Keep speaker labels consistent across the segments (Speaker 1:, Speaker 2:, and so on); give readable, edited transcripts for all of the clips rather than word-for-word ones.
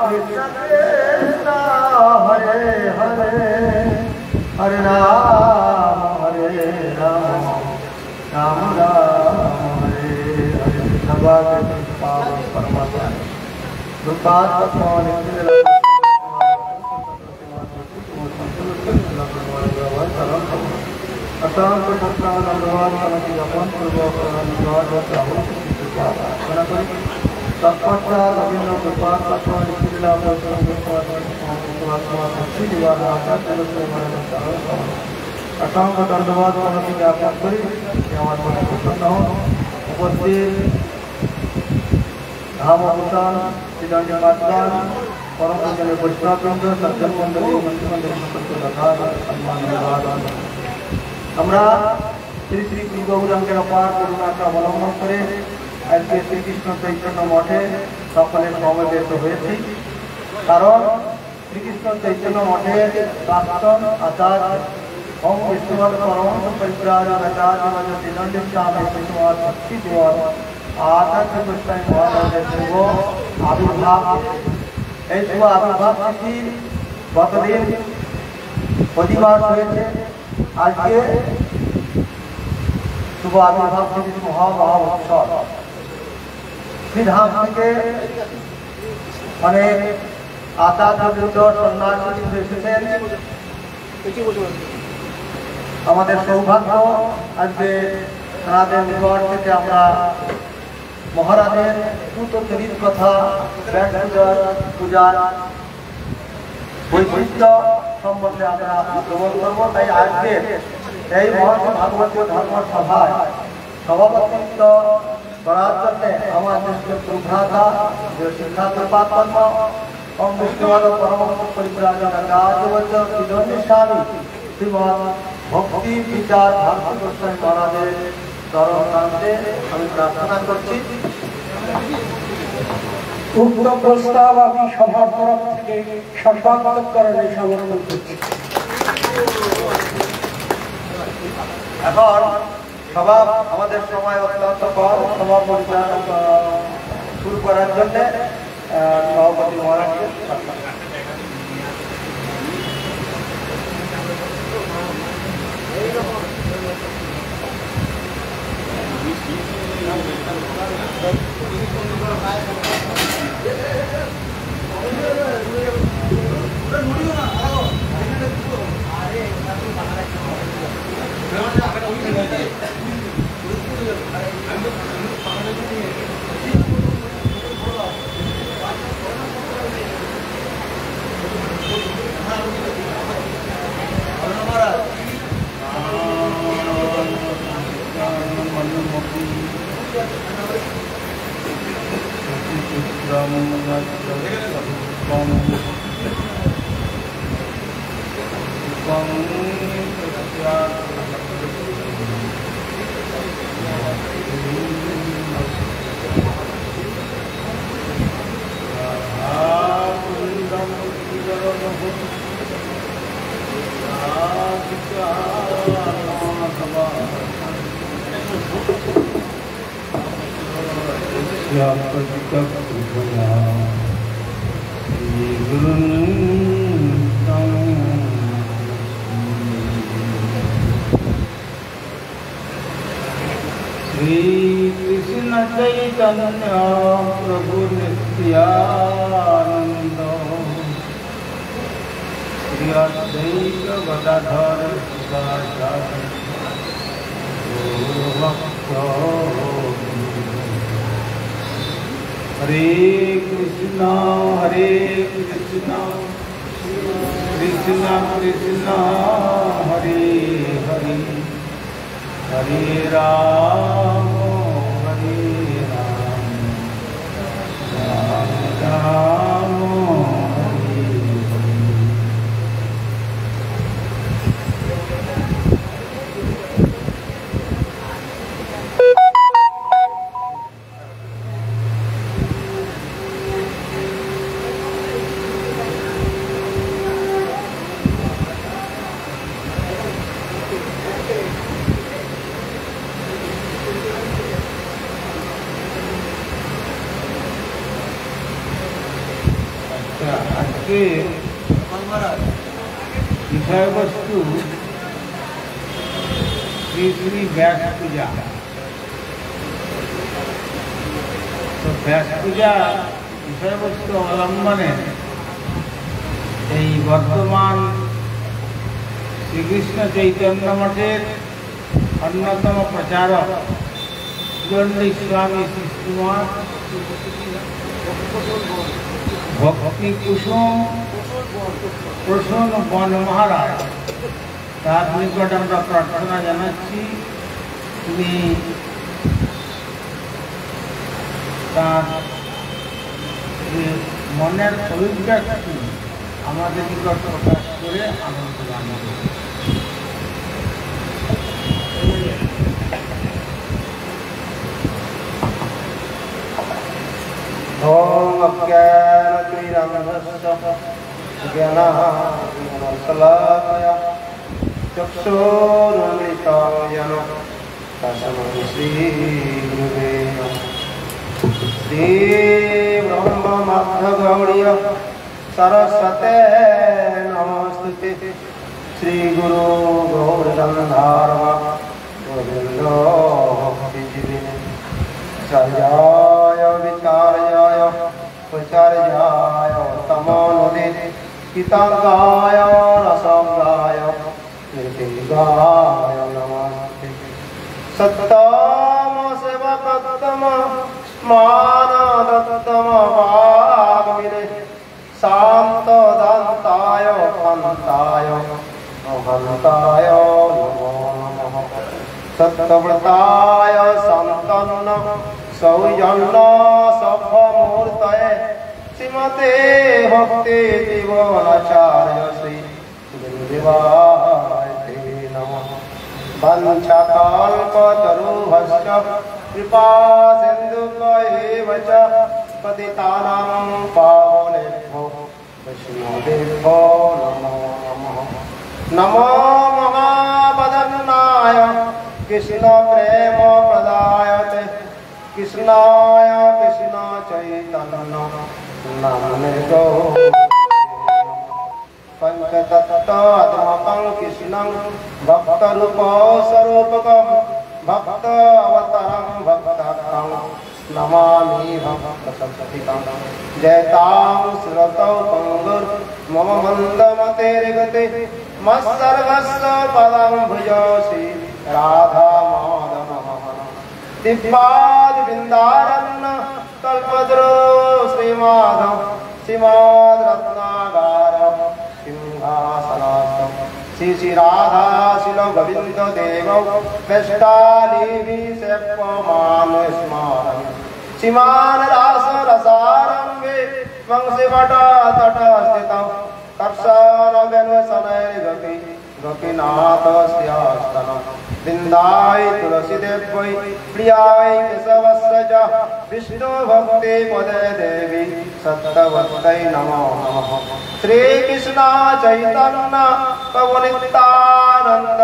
Speaker 1: Krishna Krishna Hare Hare Hare Rama Hare Rama Rama Rama Hare Hare Bhagavad Gita Paramatma Rupat Pawan Asam Prasad Nandavad Kanati Japan Purva Nandavad Rahul Kanakari Tatpasya Ravindra Prasad Tatpasya Nikila Prasad Prasad Sri Divada Asam Prasad Nandavad Kanati Japan Puri Yaman Prasad Upasthit Dhamavusan Sidanya Matlan Param Pujanya Vaishnava Vrinda Sajjan Mandali Mantra Mandali Santo Radha सम्मान निवारण আমরা শ্রী শ্রী গৌরাঙ্গের অপার করুণাকে অবলম্বন করে আজকে শ্রীকৃষ্ণ চৈতন্য মঠে সকলে সমবেত হয়েছি কারণ শ্রীকৃষ্ণ চৈতন্য মঠের প্রাক্তন আচার্য ওম বিষ্ণুপাদ পরমহংস পরিব্রাজক আচার্য দিনন্দ স্বামী বিষ্ণুপাদ ভক্তি দেওয়ার আচার্য গোস্বামী মহারাজের শুভ আবির্ভাব এই শুভ আবির্ভাব তিথি গতদিন প্রতিবাদ হয়েছে আজকে শুভ আবির্ভাব তিথি মহামহোৎসব শ্রীধাম থেকে অনেক আচার্যবৃন্দ সন্ন্যাসী এসেছেন আমাদের সৌভাগ্য আজকে তাদের নিকট থেকে আমরা মহারাজের পুতচরিত কথা পূজার বৈশিষ্ট্য সম্বন্ধে আমরা শ্রবণ করব তাই আজকে এই মহর্ষি ভাগবতীয় ধর্ম সভায় সভাপতিত্ব করার জন্য আমাদের সুভ্রাতা যে শিক্ষাত্রপাতর্ম ওম বিষ্ণুপাদ পরমহংস পরিব্রাজক আচার্য বিদন্দ স্বামী শ্রীমৎ ভক্তি বিচার ভারতী গোস্বামী মহারাজের চরণান্তে আমি প্রার্থনা করছি উক্ত প্রস্তাব আমি সভার তরফ থেকে সশান্তকরণে সমর্থন করছি। এখন সভা আমাদের সময় অত্যন্ত কম সভা পরিচালনা শুরু করার জন্য সভাপতি মহারাজকে श्री कृष्ण चैतन्य प्रभु नित्यानंद श्री अद्वैत गदाधर शिवाचार्य हरे कृष्णा कृष्णा कृष्णा हरे हरे हरे राम राम राम हरे
Speaker 2: আজকে বিষয়বস্তু শ্রী শ্রী ব্যাস পূজা। তো ব্যাস পূজা বিষয়বস্তু অবলম্বনে এই বর্তমান শ্রীকৃষ্ণ চৈতন্য মঠের অন্যতম প্রচারক চণ্ডী স্বামী শ্রীকুমার ভক্তি কুসুম প্রসন্ন বন মহারাজ, তার নিকট আমরা প্রার্থনা জানাচ্ছি তিনি তার মনের অভিব্যক্তি আমাদের নিকট প্রকাশ করে আনন্দ দান করবেন।
Speaker 1: ओम अज्ञानतिमिरान्धस्य ज्ञानाञ्जनशलाकया चक्षुरुन्मिलितं येन तस्मै श्रीगुरुवे नमः। श्रीब्रह्ममध्वगौड़ीय सरस्वते नमोस्तुते। श्रीगुरु गौरचन्द्रार्वा गोविन्दो भक्तिजीविने सर्याय विचार्याय प्रचार्याय तमोनुदे हितांगाय रसंगाय निर्देगाय नमस्ते। सत्तम सेवकत्तम मानदत्तम वाग्मिने शांत दंताय पंताय महंताय नमो नमः। सत्यव्रताय संतन्न सौजन्य सफमूर्तये श्रीमते भक्ति जीवनाचार्य श्री गुरुदेवाय ते नमः। वंशकल्पतरुभ्यश्च कृपा सिन्धुभ्येव च पतितानां पावनेभ्यो वैष्णवेभ्यो नमो नमः। नमो महावदन्नाय कृष्ण प्रेम प्रदायते कृष्णाय कृष्ण चैतन्य नाम्ने पंचतत्त्वात्मकं कृष्णं भक्तरूप स्वरूपकं भक्त अवतारं भक्ताख्यं नमामि भक्तशक्तिकं। जयतां श्रुतौ पंगुर् मम मन्दमतेर्गते मत्सर्वस्य पदं भुजोषि राधा माधव दिव्यादिवृन्दारण्य कल्पद्रो श्रीमाधव श्रीमद्रत्नागार सिंहासनास्थं श्री श्री राधा शिल गोविंद देव वेष्टालीभिषेप्यमानो स्मारयामि। श्रीमान रास रसारंगे वंशीभट तटस्थितं कर्षण वेणुशनैर्गति गोपीनाथस्यास्तनं वृन्दाय तुलसीदेव्यै प्रियाय केशवस्य च विष्णु भक्ति पदे देवी सत्यवत्यै नमो नमः। श्रीकृष्ण चैतन्य प्रभु नित्यानंद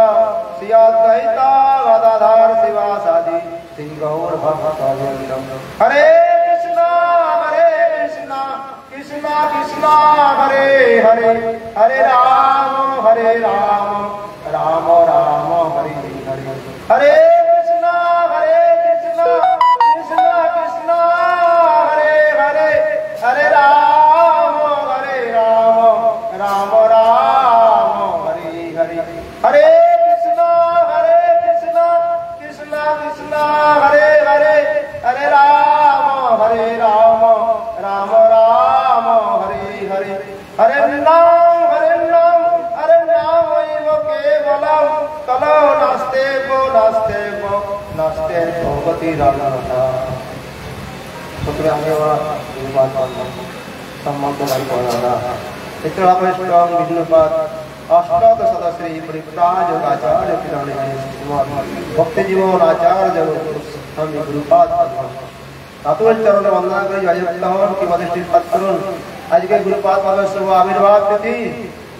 Speaker 1: श्री अद्वैत गदाधर शिवासादि श्री गौर भक्तवृंद। हरे कृष्ण कृष्ण कृष्ण हरे हरे हरे राम राम राम हरे हरे। हरे कृष्ण कृष्ण कृष्ण हरे हरे हरे राम राम राम हरे हरे। हरे कृष्ण कृष्ण कृष्ण हरे हरे हरे राम राम राम हरे हरे। हरे नाम केवलं कलो नास्ते भगवती रामनाथा। सुतरां निर्वाण सम्मान पड़ा चित्रपृष्ठं विष्णुपाद अष्टादश श्री परिव्राज योगाचार्य किराणे भक्ति जीवन आचार्य हम गुरुपाद अतुल चरण वंदना कर जययुक्त हो कि वधिष्ठित पत्रुन आज के गुरुपाद बाबा शुभ आविर्भाव तिथि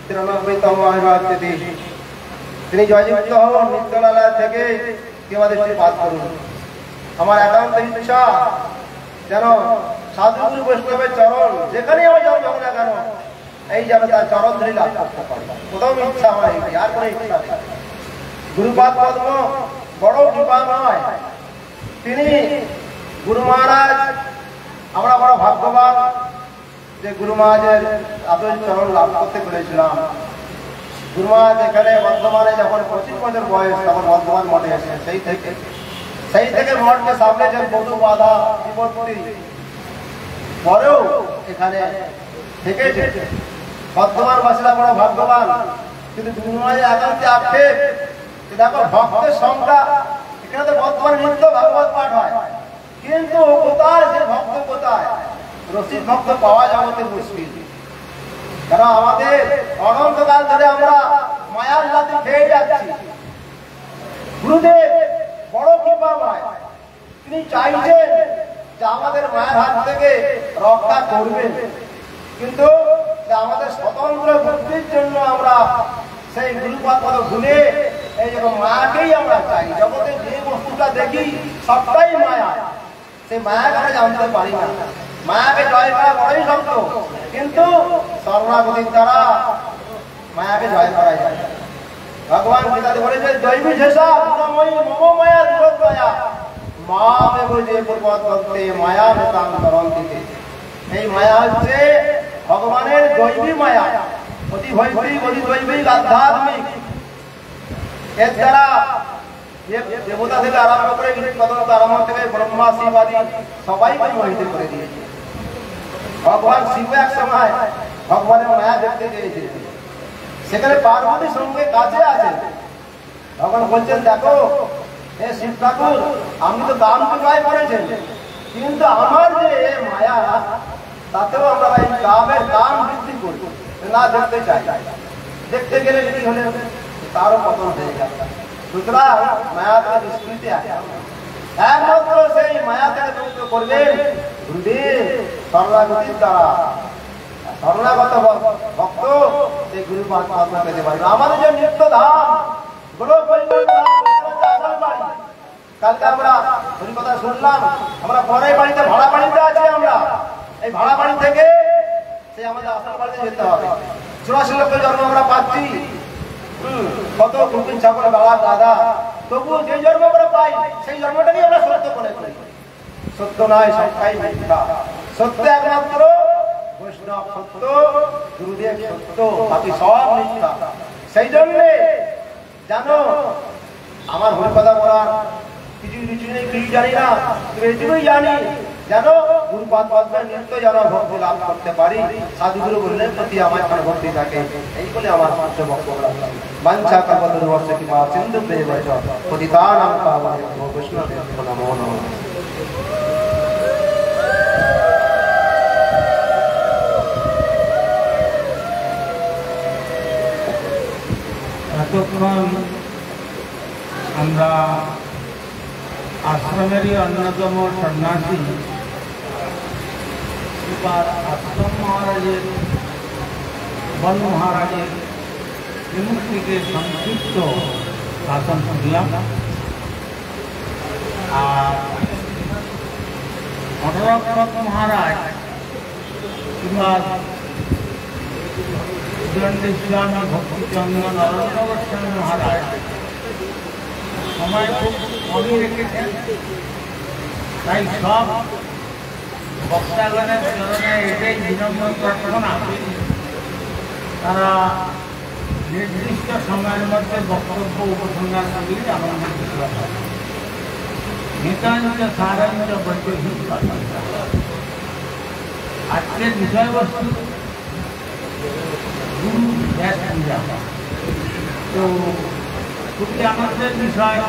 Speaker 1: 93तम आविर्भाव तिथि তিনি জয়যুক্ত হন নিত্যলালয় থেকে কেবল দৃষ্টিপাত করুন। আমার একান্ত ইচ্ছা যেন সাধুগুরু বৈষ্ণবের চরণ যেখানে আমি যাবো যাবো না কেন, এই যাবে তার চরণ ধরে লাভ করতে পারি। প্রথম ইচ্ছা আমার এই, আর কোনো ইচ্ছা নেই। গুরুপাদ পদ্ম বড় কৃপা নয়, তিনি গুরু মহারাজ, আমরা বড় ভাগ্যবান যে গুরু মহারাজের আদর চরণ লাভ করতে পেরেছিলাম। গুরু মহারাজ এখানে বর্ধমানে যখন 25 বছর বয়স, তখন বর্ধমান মঠে এসে সেই থেকে মঠকে সামলেছেন বহু বাধা বিপত্তি, পরেও এখানে থেকেছে। বর্ধমানবাসীরা বড় ভাগ্যবান, কিন্তু গুরু মহারাজের একান্তে আক্ষেপ, দেখো ভক্তের সংখ্যা, এখানে তো বর্তমানে নিত্য ভাগবত পাঠ হয়, কিন্তু কোথায় সে ভক্ত, কোথায় রসিক ভক্ত পাওয়া যাবে মুশকিল। কারণ আমাদের অনন্তকাল ধরে আমরা মায়ার লাথি খেয়ে যাচ্ছি। গুরুদেব বড় কৃপাময়, তিনি চাইছেন যে আমাদের মায়ের হাত থেকে রক্ষা করবেন, কিন্তু আমাদের স্বতন্ত্র বুদ্ধির জন্য আমরা সেই গুরুপাদ ভুলে এই মায়াকেই আমরা চাই। জগতে যে বস্তুটা দেখি সবটাই মায়া, সেই মায়াকে আমরা জানতে পারি না। মায়াকে জয় করা বড়ই শক্ত, কিন্তু শরণাগতির দ্বারা মায়াকে জয় করা যায়। ভগবান গীতাতে বলেছেন দৈবী শেষা গুণময়ী মম মায়া দুরদয়া মামেব যে পূর্বত ভক্তে মায়া মেতাং করন্তিতে। এই মায়া হচ্ছে ভগবানের দৈবী মায়া, অতি ভৈবিক, অতি দৈবিক, আধ্যাত্মিক। এর দ্বারা দেবতা থেকে আরম্ভ করে আরম্ভ থেকে ব্রহ্মা শিব আদি সবাইকে মোহিত করে দিয়েছে। ভগবান শিব এক সময় ভগবানের মায়া দেখতে চেয়েছে, সেখানে পার্বতীর সঙ্গে কাছে আছে। ভগবান বলছেন দেখো হে শিব ঠাকুর, আমি তো দান বিবাহ করেছেন, কিন্তু আমার যে মায়া তাতেও আমরা এই কামের কাম বৃদ্ধি করি না, দেখতে চাই। দেখতে গেলে কি হলে তারও পতন হয়ে যায়। সুতরাং মায়া থেকে দুষ্কৃতি আছে, একমাত্র সেই মায়া থেকে মুক্ত করবেন গুরুদেব শরণাগতির দ্বারা। শরণাগত ভক্ত সেই গুরুপাদ পদ্ম পেতে পারবে। আমাদের যে নিত্য ধাম গোলক বাড়ি, কালকে আমরা হরি কথা শুনলাম, আমরা পরের বাড়িতে ভাড়া বাড়িতে আছি। আমরা এই ভাড়া বাড়ি থেকে সেই আমাদের আসল বাড়িতে যেতে হবে। 84 লক্ষ জন্ম আমরা পাচ্ছি, কত কুকুর ছাগল বাবা দাদা, তবু যে জন্ম আমরা পাই সেই জন্মটাকেই আমরা সত্য মনে করি। সত্য নয়, সবটাই মিথ্যা। সত্য একমাত্র বৈষ্ণব সত্য, গুরুদেব সত্য, বাকি সব মিথ্যা। সেই জন্যে জানো আমার হরি কথা বলার কিছু নেই, কিছু জানি না, এটুকুই জানি যেন গুরুপাদ পদ্মের নিত্য যেন ভক্তি লাভ করতে পারি, সাধুগুরু বললেন প্রতি আমার ভক্তি থাকে। এই বলে আমার বক্তব্য রাখলাম। বাঞ্ছা কল্পতরুশ্চ কৃপা সিন্ধুভ্যেব চ পতিতানাং পাবনেভ্যো বৈষ্ণবেভ্যো নমো নমঃ।
Speaker 2: এতক্ষণ আমরা আশ্রমেরই অন্যতম সন্ন্যাসী আশ্রম মহারাজের, বন মহারাজের বিমুক্তিকে সংক্ষিপ্ত শাসন শুনলাম। আর অটরক্ষক মহারাজ শ্রীমৎ স্বামী ভক্তিচন্দ্র নরেন্দ্র গোস্বামী মহারাজ সময় খুব কমই রেখেছেন, তাই সব বক্তাগণের চরণে এটাই বিনম্র প্রার্থনা, তারা নির্দিষ্ট সময়ের মধ্যে বক্তব্য উপসংহার করলে আনন্দ নিতান্ত সারাঞ্চ বৈদ্যুতিক। আজকের বিষয়বস্তু গুরু ব্যাস পূজা, তো খুবই আনন্দের বিষয়।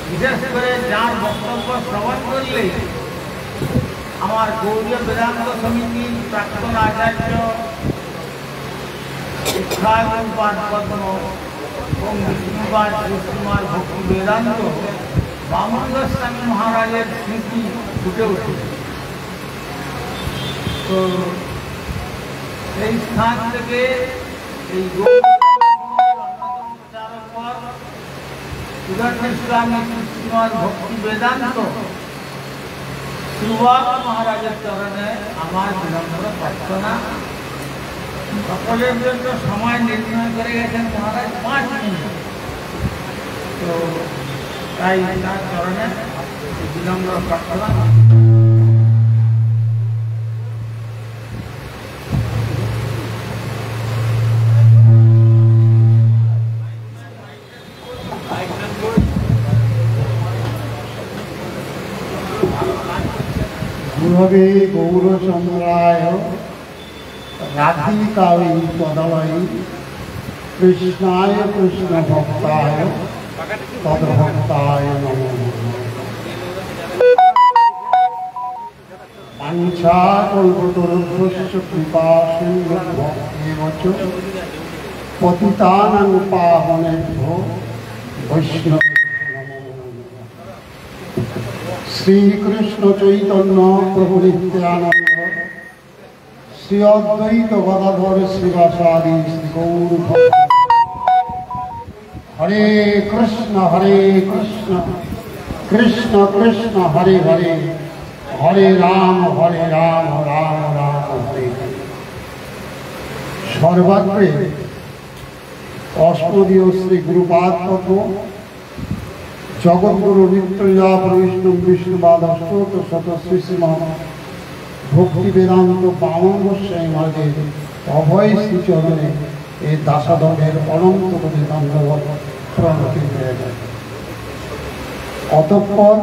Speaker 2: বিশেষ করে যার বক্তব্য শ্রবণ করলে আমার গৌরীয় বেদান্ত সমিতির প্রাক্তন আচার্য ইচ্ছাগুরুপাদ পদ্ম এবং বিষ্ণুপাদ কৃষ্ণকুমার ভক্তি বেদান্ত বামন গোস্বামী মহারাজের স্মৃতি ফুটে ওঠে। তো এই স্থান থেকে এই ইস্লামী কৃষ্ণকুমার ভক্তি বেদান্ত সুভাষ মহারাজের চরণে আমার বিনম্র প্রার্থনা। সকলের জন্য সময় নির্ণয় করে গেছেন মহারাজ 5 মিনিট, তো তাই তার চরণে বিনম্র প্রার্থনা।
Speaker 3: গুরবে গৌরচন্দ্রায় রাধিকায় তদময়ী কৃষ্ণায় কৃষ্ণ ভক্তায় তদ্ভক্তায় নমো নমঃ। বাঞ্ছাকল্পতরুভ্যশ্চ কৃপা সিন্ধুভ্যেব চ পতিতানাং পাবনেভ্যো বৈষ্ণবেভ্যো নমো নমঃ। শ্রীকৃষ্ণ চৈতন্য প্রভু নিত্যানন্দ শ্রী অদ্বৈত গদাধর শ্রীবাসাদি শ্রী গৌর ভক্ত। হরে কৃষ্ণ কৃষ্ণ কৃষ্ণ হরে হরে, হরে রাম রাম রাম হরে হরে। সর্বাগ্রে অষ্টদীয় শ্রী গুরুপাদ পদ্ম জগৎগুরু নিত্যলীলা বৈষ্ণব বিষ্ণুবাদ অষ্টত শত শ্রী শ্রীমা ভক্তি বেদান্ত বামন গোস্বামী মহারাজের অভয় শ্রীচরণে এই দাসাদনের অনন্ত কোটি দণ্ডবত প্রণতি হয়ে যায়। অতঃপর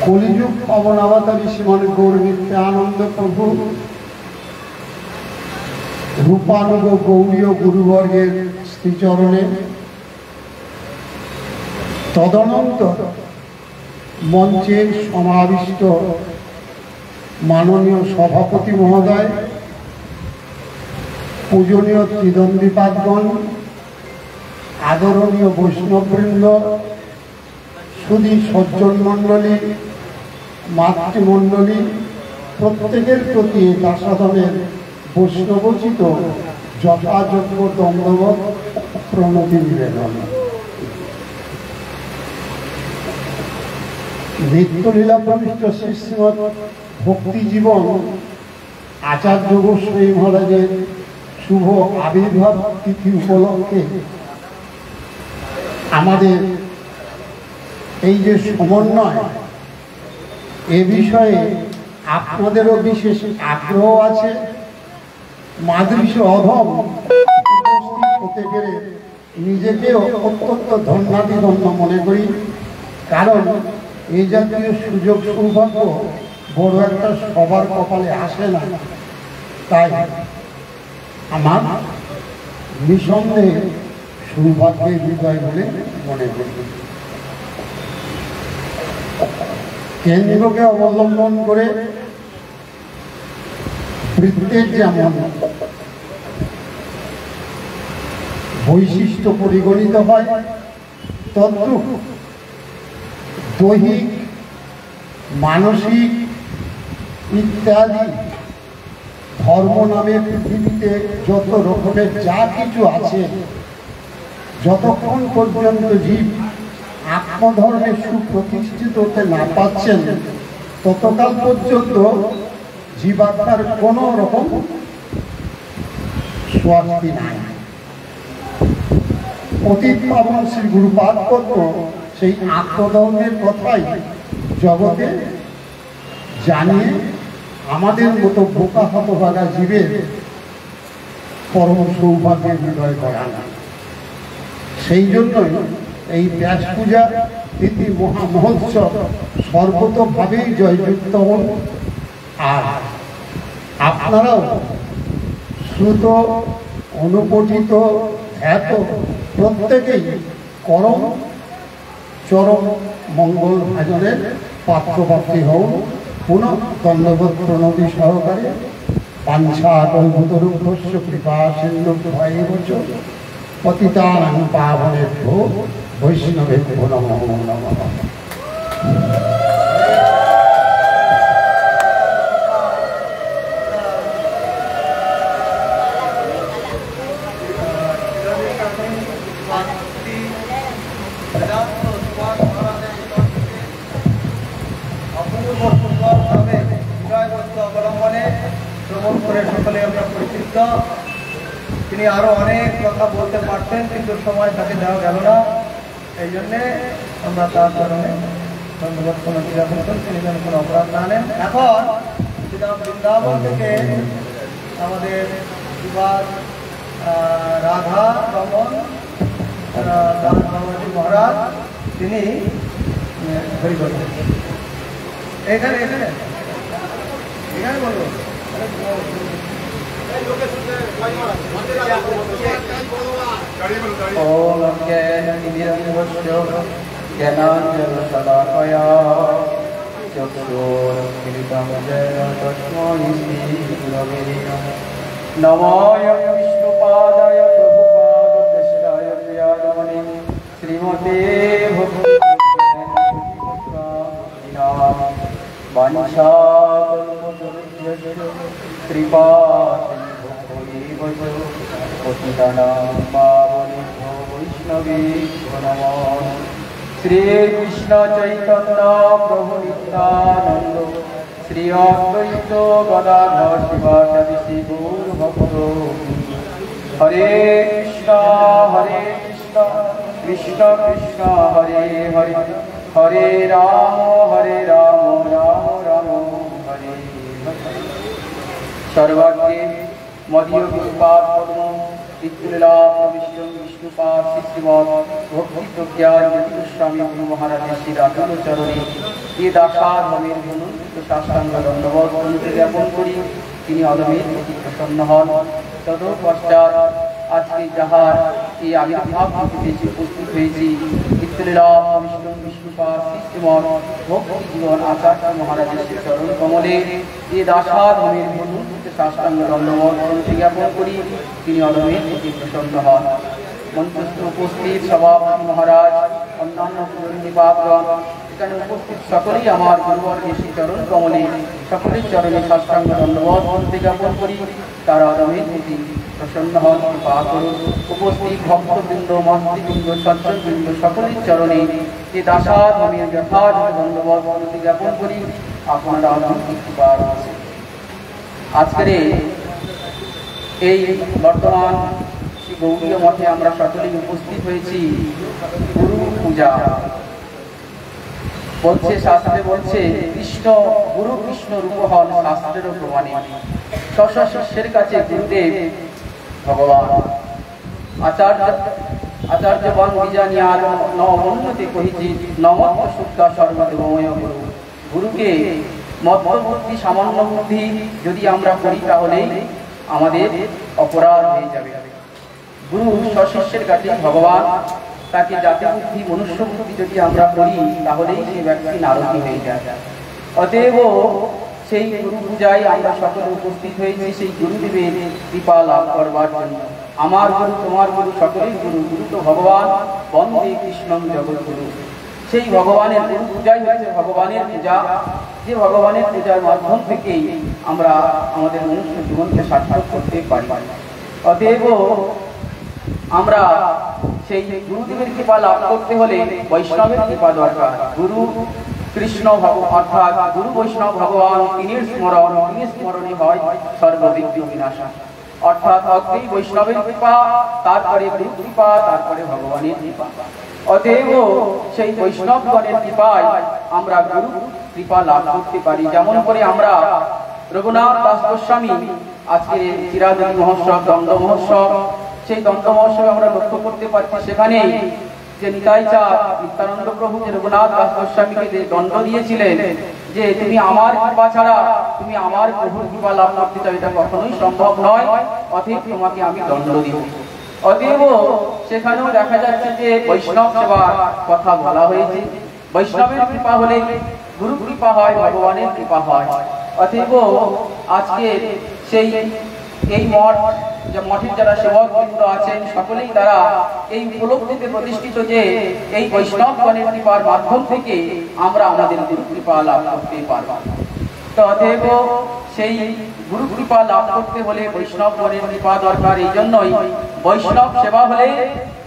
Speaker 3: কলিযুগ পাবনাবতারী শ্রীমান গৌর নিত্যানন্দ প্রভু রূপানুগ গৌরীয় গুরুবর্গের শ্রীচরণে, তদনন্তর মঞ্চের সমাবিষ্ট মাননীয় সভাপতি মহোদয়, পূজনীয় ত্রিদণ্ডীপাদগণ, আদরণীয় বৈষ্ণববৃন্দ, সুধী সজ্জন মণ্ডলী, মাতৃমণ্ডলী, প্রত্যেকের প্রতি দাসাদনের বৈষ্ণবোচিত যথাযোগ্য দণ্ডবত প্রণতি নিবেদন। নিত্যলীলা প্রবিষ্ট শ্রী শ্রীমৎ ভক্তি জীবন আচার্য গোস্বামী মহারাজের শুভ আবির্ভাব তিথি উপলক্ষে আমাদের এই যে সমন্বয়, এ বিষয়ে আপনাদেরও বিশেষ আগ্রহ আছে। মাদৃশ অধম উপস্থিত হতে পেরে নিজেকেও অত্যন্ত ধন্যাতিধন্য মনে করি, কারণ এই জাতীয় সুযোগ সৌভাগ্য বড় একটা সবার কপালে আসে না। তাই আমার নিঃসন্দেহে সৌভাগ্যের বিষয় বলে মনে করি। কেন্দ্রকে অবলম্বন করে বৃত্তের যেমন বৈশিষ্ট্য পরিগণিত হয়, তদ্রূপ দৈহিক, মানসিক ইত্যাদি ধর্ম নামে পৃথিবীতে যত রকমের যা কিছু আছে, যতক্ষণ পর্যন্ত জীব আত্মধর্মে সুপ্রতিষ্ঠিত হতে না পাচ্ছেন, ততকাল পর্যন্ত জীবাত্মার কোনো রকম স্বস্তি নাই। অতীত পাবন শ্রী গুরুপাদ পদ্ম সেই আত্মধর্মের কথাই জগতে জানিয়ে আমাদের মতো বোকা হতভাগা জীবের পরম সৌভাগ্যের হৃদয় করান। সেই জন্যই এই ব্যাস পূজা তিথি মহামহোৎসব সর্বতভাবেই জয়যুক্ত হন। আর আপনারাও শ্রুত, অনুপঠিত, ধ্যাত প্রত্যেকেই করম চরম মঙ্গল ভাজনের পাত্রপাত্রী হন। পুনঃ দণ্ডবত প্রণতি সহকারে পাঞ্ছাকল্পতরুভ্যশ্চ কৃপা সিন্ধুভ্যেব চ পতিতানাং পাবনেভ্যো বৈষ্ণবেভ্যো নমো নমঃ।
Speaker 1: বর্তমানে শ্রবণ করে সকলে আমরা পরিচিত। তিনি আরো অনেক কথা বলতে পারতেন, কিন্তু সময় তাকে দেওয়া গেল না। এই জন্যে আমরা তার কারণে ধন্যবাদ জ্ঞাপন করছি, তিনি যেন কোনো অপরাধ না নেন। এখন বৃন্দাবন থেকে আমাদের বিবাদ রাধা রমন বাবাজি মহারাজ তিনি হরি করবেন। এখানে এখানে এখানে বলবো ওম জ্ঞানাঞ্জনশলাকয়া চক্ষুরুন্মিলিতং येन তস্मै শ্রীগুরবে নমঃ বিষ্ণুপাদায় প্রভুপাদদেশায় প্রিয়ারমণে শ্রীমতে বাঞ্ছাকল্পতরুভ্যশ্চ কৃপা পতিতানাং পাবনেভ্যো বৈষ্ণবেভ্যো নমঃ। শ্রীকৃষ্ণ চৈতন্য প্রভু নিত্যানন্দ শ্রী অদ্বৈত গদাধর শিবাসাদি শ্রী গৌর ভক্ত। হরে কৃষ্ণ কৃষ্ণ কৃষ্ণ হরে হরে, হরে রাম রাম রাম হরে হরে। সর্বাগ্রে মদীয় গুরুপাদ পদ্ম বিষ্ণু বিষ্ণুপাদ শ্রীমৎ ভক্তি প্রজ্ঞা জ্যোতি গোস্বামী গুরু মহারাজের শ্রী রাতুল চরণে এ দাসার হমের গুণুত সাষ্টাঙ্গ দণ্ডবত অনুতে জ্ঞাপন করি তিনি অদমের প্রতি প্রসন্ন হন। তদপশ্চাৎ আজকে যাহার এই আবির্ভাব ঘটিতেছে উপস্থিত হয়েছি বিষ্ণু বিষ্ণুপাদ শ্রীমৎ ভক্তি জীবন আচার্য মহারাজের শ্রী চরণ কমলে এ দাসার হমের গুণুত সাষ্টাঙ্গ দণ্ডবত অনুতে জ্ঞাপন করি তিনি অদমের প্রতি প্রসন্ন হন। মঞ্চস্থ উপস্থিত সভাপতি মহারাজ, অন্যান্য পুরনিবাবগণ, এখানে উপস্থিত সকলেই আমার গুরুবর্গের শ্রী চরণ কমলে সকলের চরণে সাষ্টাঙ্গ দণ্ডবত অনুতে জ্ঞাপন করি তারা অদমের প্রতি প্রসন্ন হন, কৃপা করুন। উপস্থিত ভক্তবৃন্দ, মাতৃবৃন্দ, সজ্জনবৃন্দ সকলের চরণে যে দাসার হমের যথাযথ দণ্ডবত অনুতে জ্ঞাপন করি আপনারা অদমের কৃপা করুন। আজকের এই বর্তমান শ্রী গৌড়ীয় মঠে আমরা সকলেই উপস্থিত হয়েছি গুরু পূজা। বলছে শাস্ত্রে বলছে কৃষ্ণ গুরু কৃষ্ণ রূপ হন শাস্ত্রেরও প্রমাণে। শিষ্যের কাছে গুরুদেব ভগবান। আচার্যবান বিজানিয়ার নমন্যতে কহিছি নমঃ শুদ্ধা সর্বদেবময় গুরু। গুরুকে মধ্যবর্তী সামান্য বুদ্ধি যদি আমরা করি তাহলেই আমাদের অপরাধ হয়ে যাবে। গুরু স্বশিষ্যের কাছে ভগবান, তাকে জাতি বুদ্ধি মনুষ্য বুদ্ধি যদি আমরা করি তাহলেই সেই ব্যক্তি নারদী হয়ে যায়। অতএব সেই গুরু পূজায় আমরা সকলে উপস্থিত হয়েছি সেই গুরুদেবের কৃপা লাভ করবার জন্য। আমার গুরু, তোমার গুরু, সকলেই গুরু। গুরু তো ভগবান, বন্দে কৃষ্ণং জগৎগুরু। সেই ভগবানের গুরু পূজাই হচ্ছে ভগবানের পূজা, যে ভগবানের পূজার মাধ্যম থেকেই আমরা আমাদের মনুষ্য জীবনকে সার্থক করতে পারি। অতএব আমরা সেই গুরুদেবের কৃপা লাভ করতে হলে বৈষ্ণবের কৃপা দরকার। গুরু কৃষ্ণ অর্থাৎ গুরু বৈষ্ণব ভগবান, তিনির স্মরণে হয় সর্ববিঘ্ন বিনাশা। অর্থাৎ অগ্নি বৈষ্ণবের কৃপা, তারপরে গুরু কৃপা, তারপরে ভগবানের কৃপা। অতএব সেই বৈষ্ণবগণের কৃপায় আমরা গুরু কৃপা লাভ করতে পারি। যেমন করে আমরা রঘুনাথ দাস গোস্বামী আজকে চিরাচরি মহোৎসব, দণ্ড মহোৎসব, সেই দণ্ড মহোৎসবে আমরা লক্ষ্য করতে পারছি সেখানে যে নিতাই চাঁদ নিত্যানন্দ প্রভু যে রঘুনাথ দাস গোস্বামীকে যে দণ্ড দিয়েছিলেন যে তুমি আমার কৃপা ছাড়া তুমি আমার প্রভুর কৃপা লাভ করতে চাও, এটা কখনোই সম্ভব নয়, অতএব তোমাকে আমি দণ্ড দিব। অতএব সেখানেও দেখা যাচ্ছে যে বৈষ্ণব সেবার কথা বলা হয়েছে। বৈষ্ণবের কৃপা হলে গুরু কৃপা হয়, ভগবানের কৃপা হয়। অতএব আজকে সেই এই মঠ, যে মঠের যারা সেবকবৃন্দ আছেন সকলেই তারা এই উপলব্ধিতে প্রতিষ্ঠিত যে এই বৈষ্ণবগণের কৃপার মাধ্যম থেকে আমরা আমাদের গুরু কৃপা লাভ করতে পারব। তো অতএব সেই গুরু কৃপা লাভ করতে হলে বৈষ্ণবগণের কৃপা দরকার। এই জন্যই বৈষ্ণব সেবা হলে,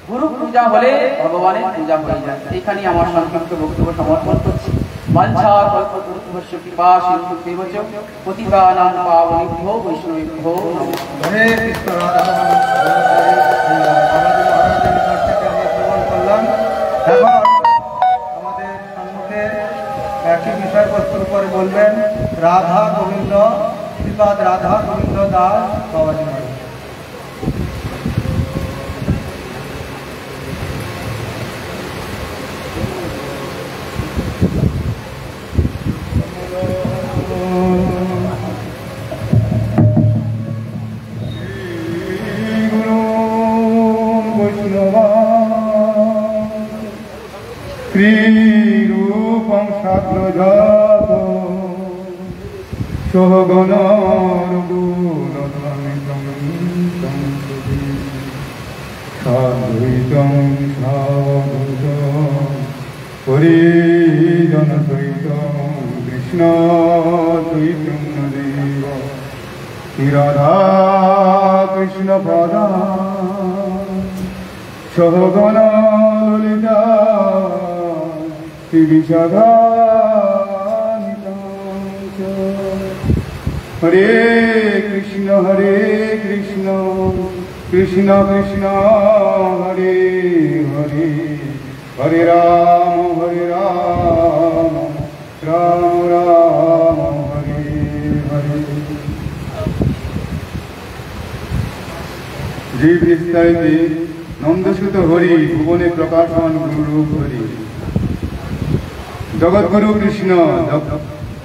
Speaker 1: গুরু পূজা হলে ভগবানের পূজা হয়ে যায়। এখানে আমার সংক্ষিপ্ত বক্তব্য সমর্পণ করছি। वाञ्छा कल्पतरुभ्यश्च कृपा सिन्धुभ्येव च पतितानां पावनेभ्यो वैष्णवेभ्यो नमः।
Speaker 2: হরে কৃষ্ণ রাধা করলাম। এখন আমাদের সম্মুখে একই বিষয়বস্তুর উপরে বলবেন রাধা গোবিন্দ শ্রীপাদ রাধা গোবিন্দ দাস বাবাজি মহারাজ।
Speaker 4: শ্রীরূপং সাগ্রজাত সহগণরঘুনন্দনং সাদ্বৈতং সাবধূতং পরিজনসহিতং কৃষ্ণ চৈতন্যদেব রাধা কৃষ্ণ পদা সহগণ ললিতা হরে কৃষ্ণ কৃষ্ণ কৃষ্ণ হরে হরে হরে রাম রাম রাম হরে হরে। জীব বিস্তারিতে নন্দসুত হরি ভুবনে প্রকাশন গুরুরূপ হরি জগৎগুরু কৃষ্ণ।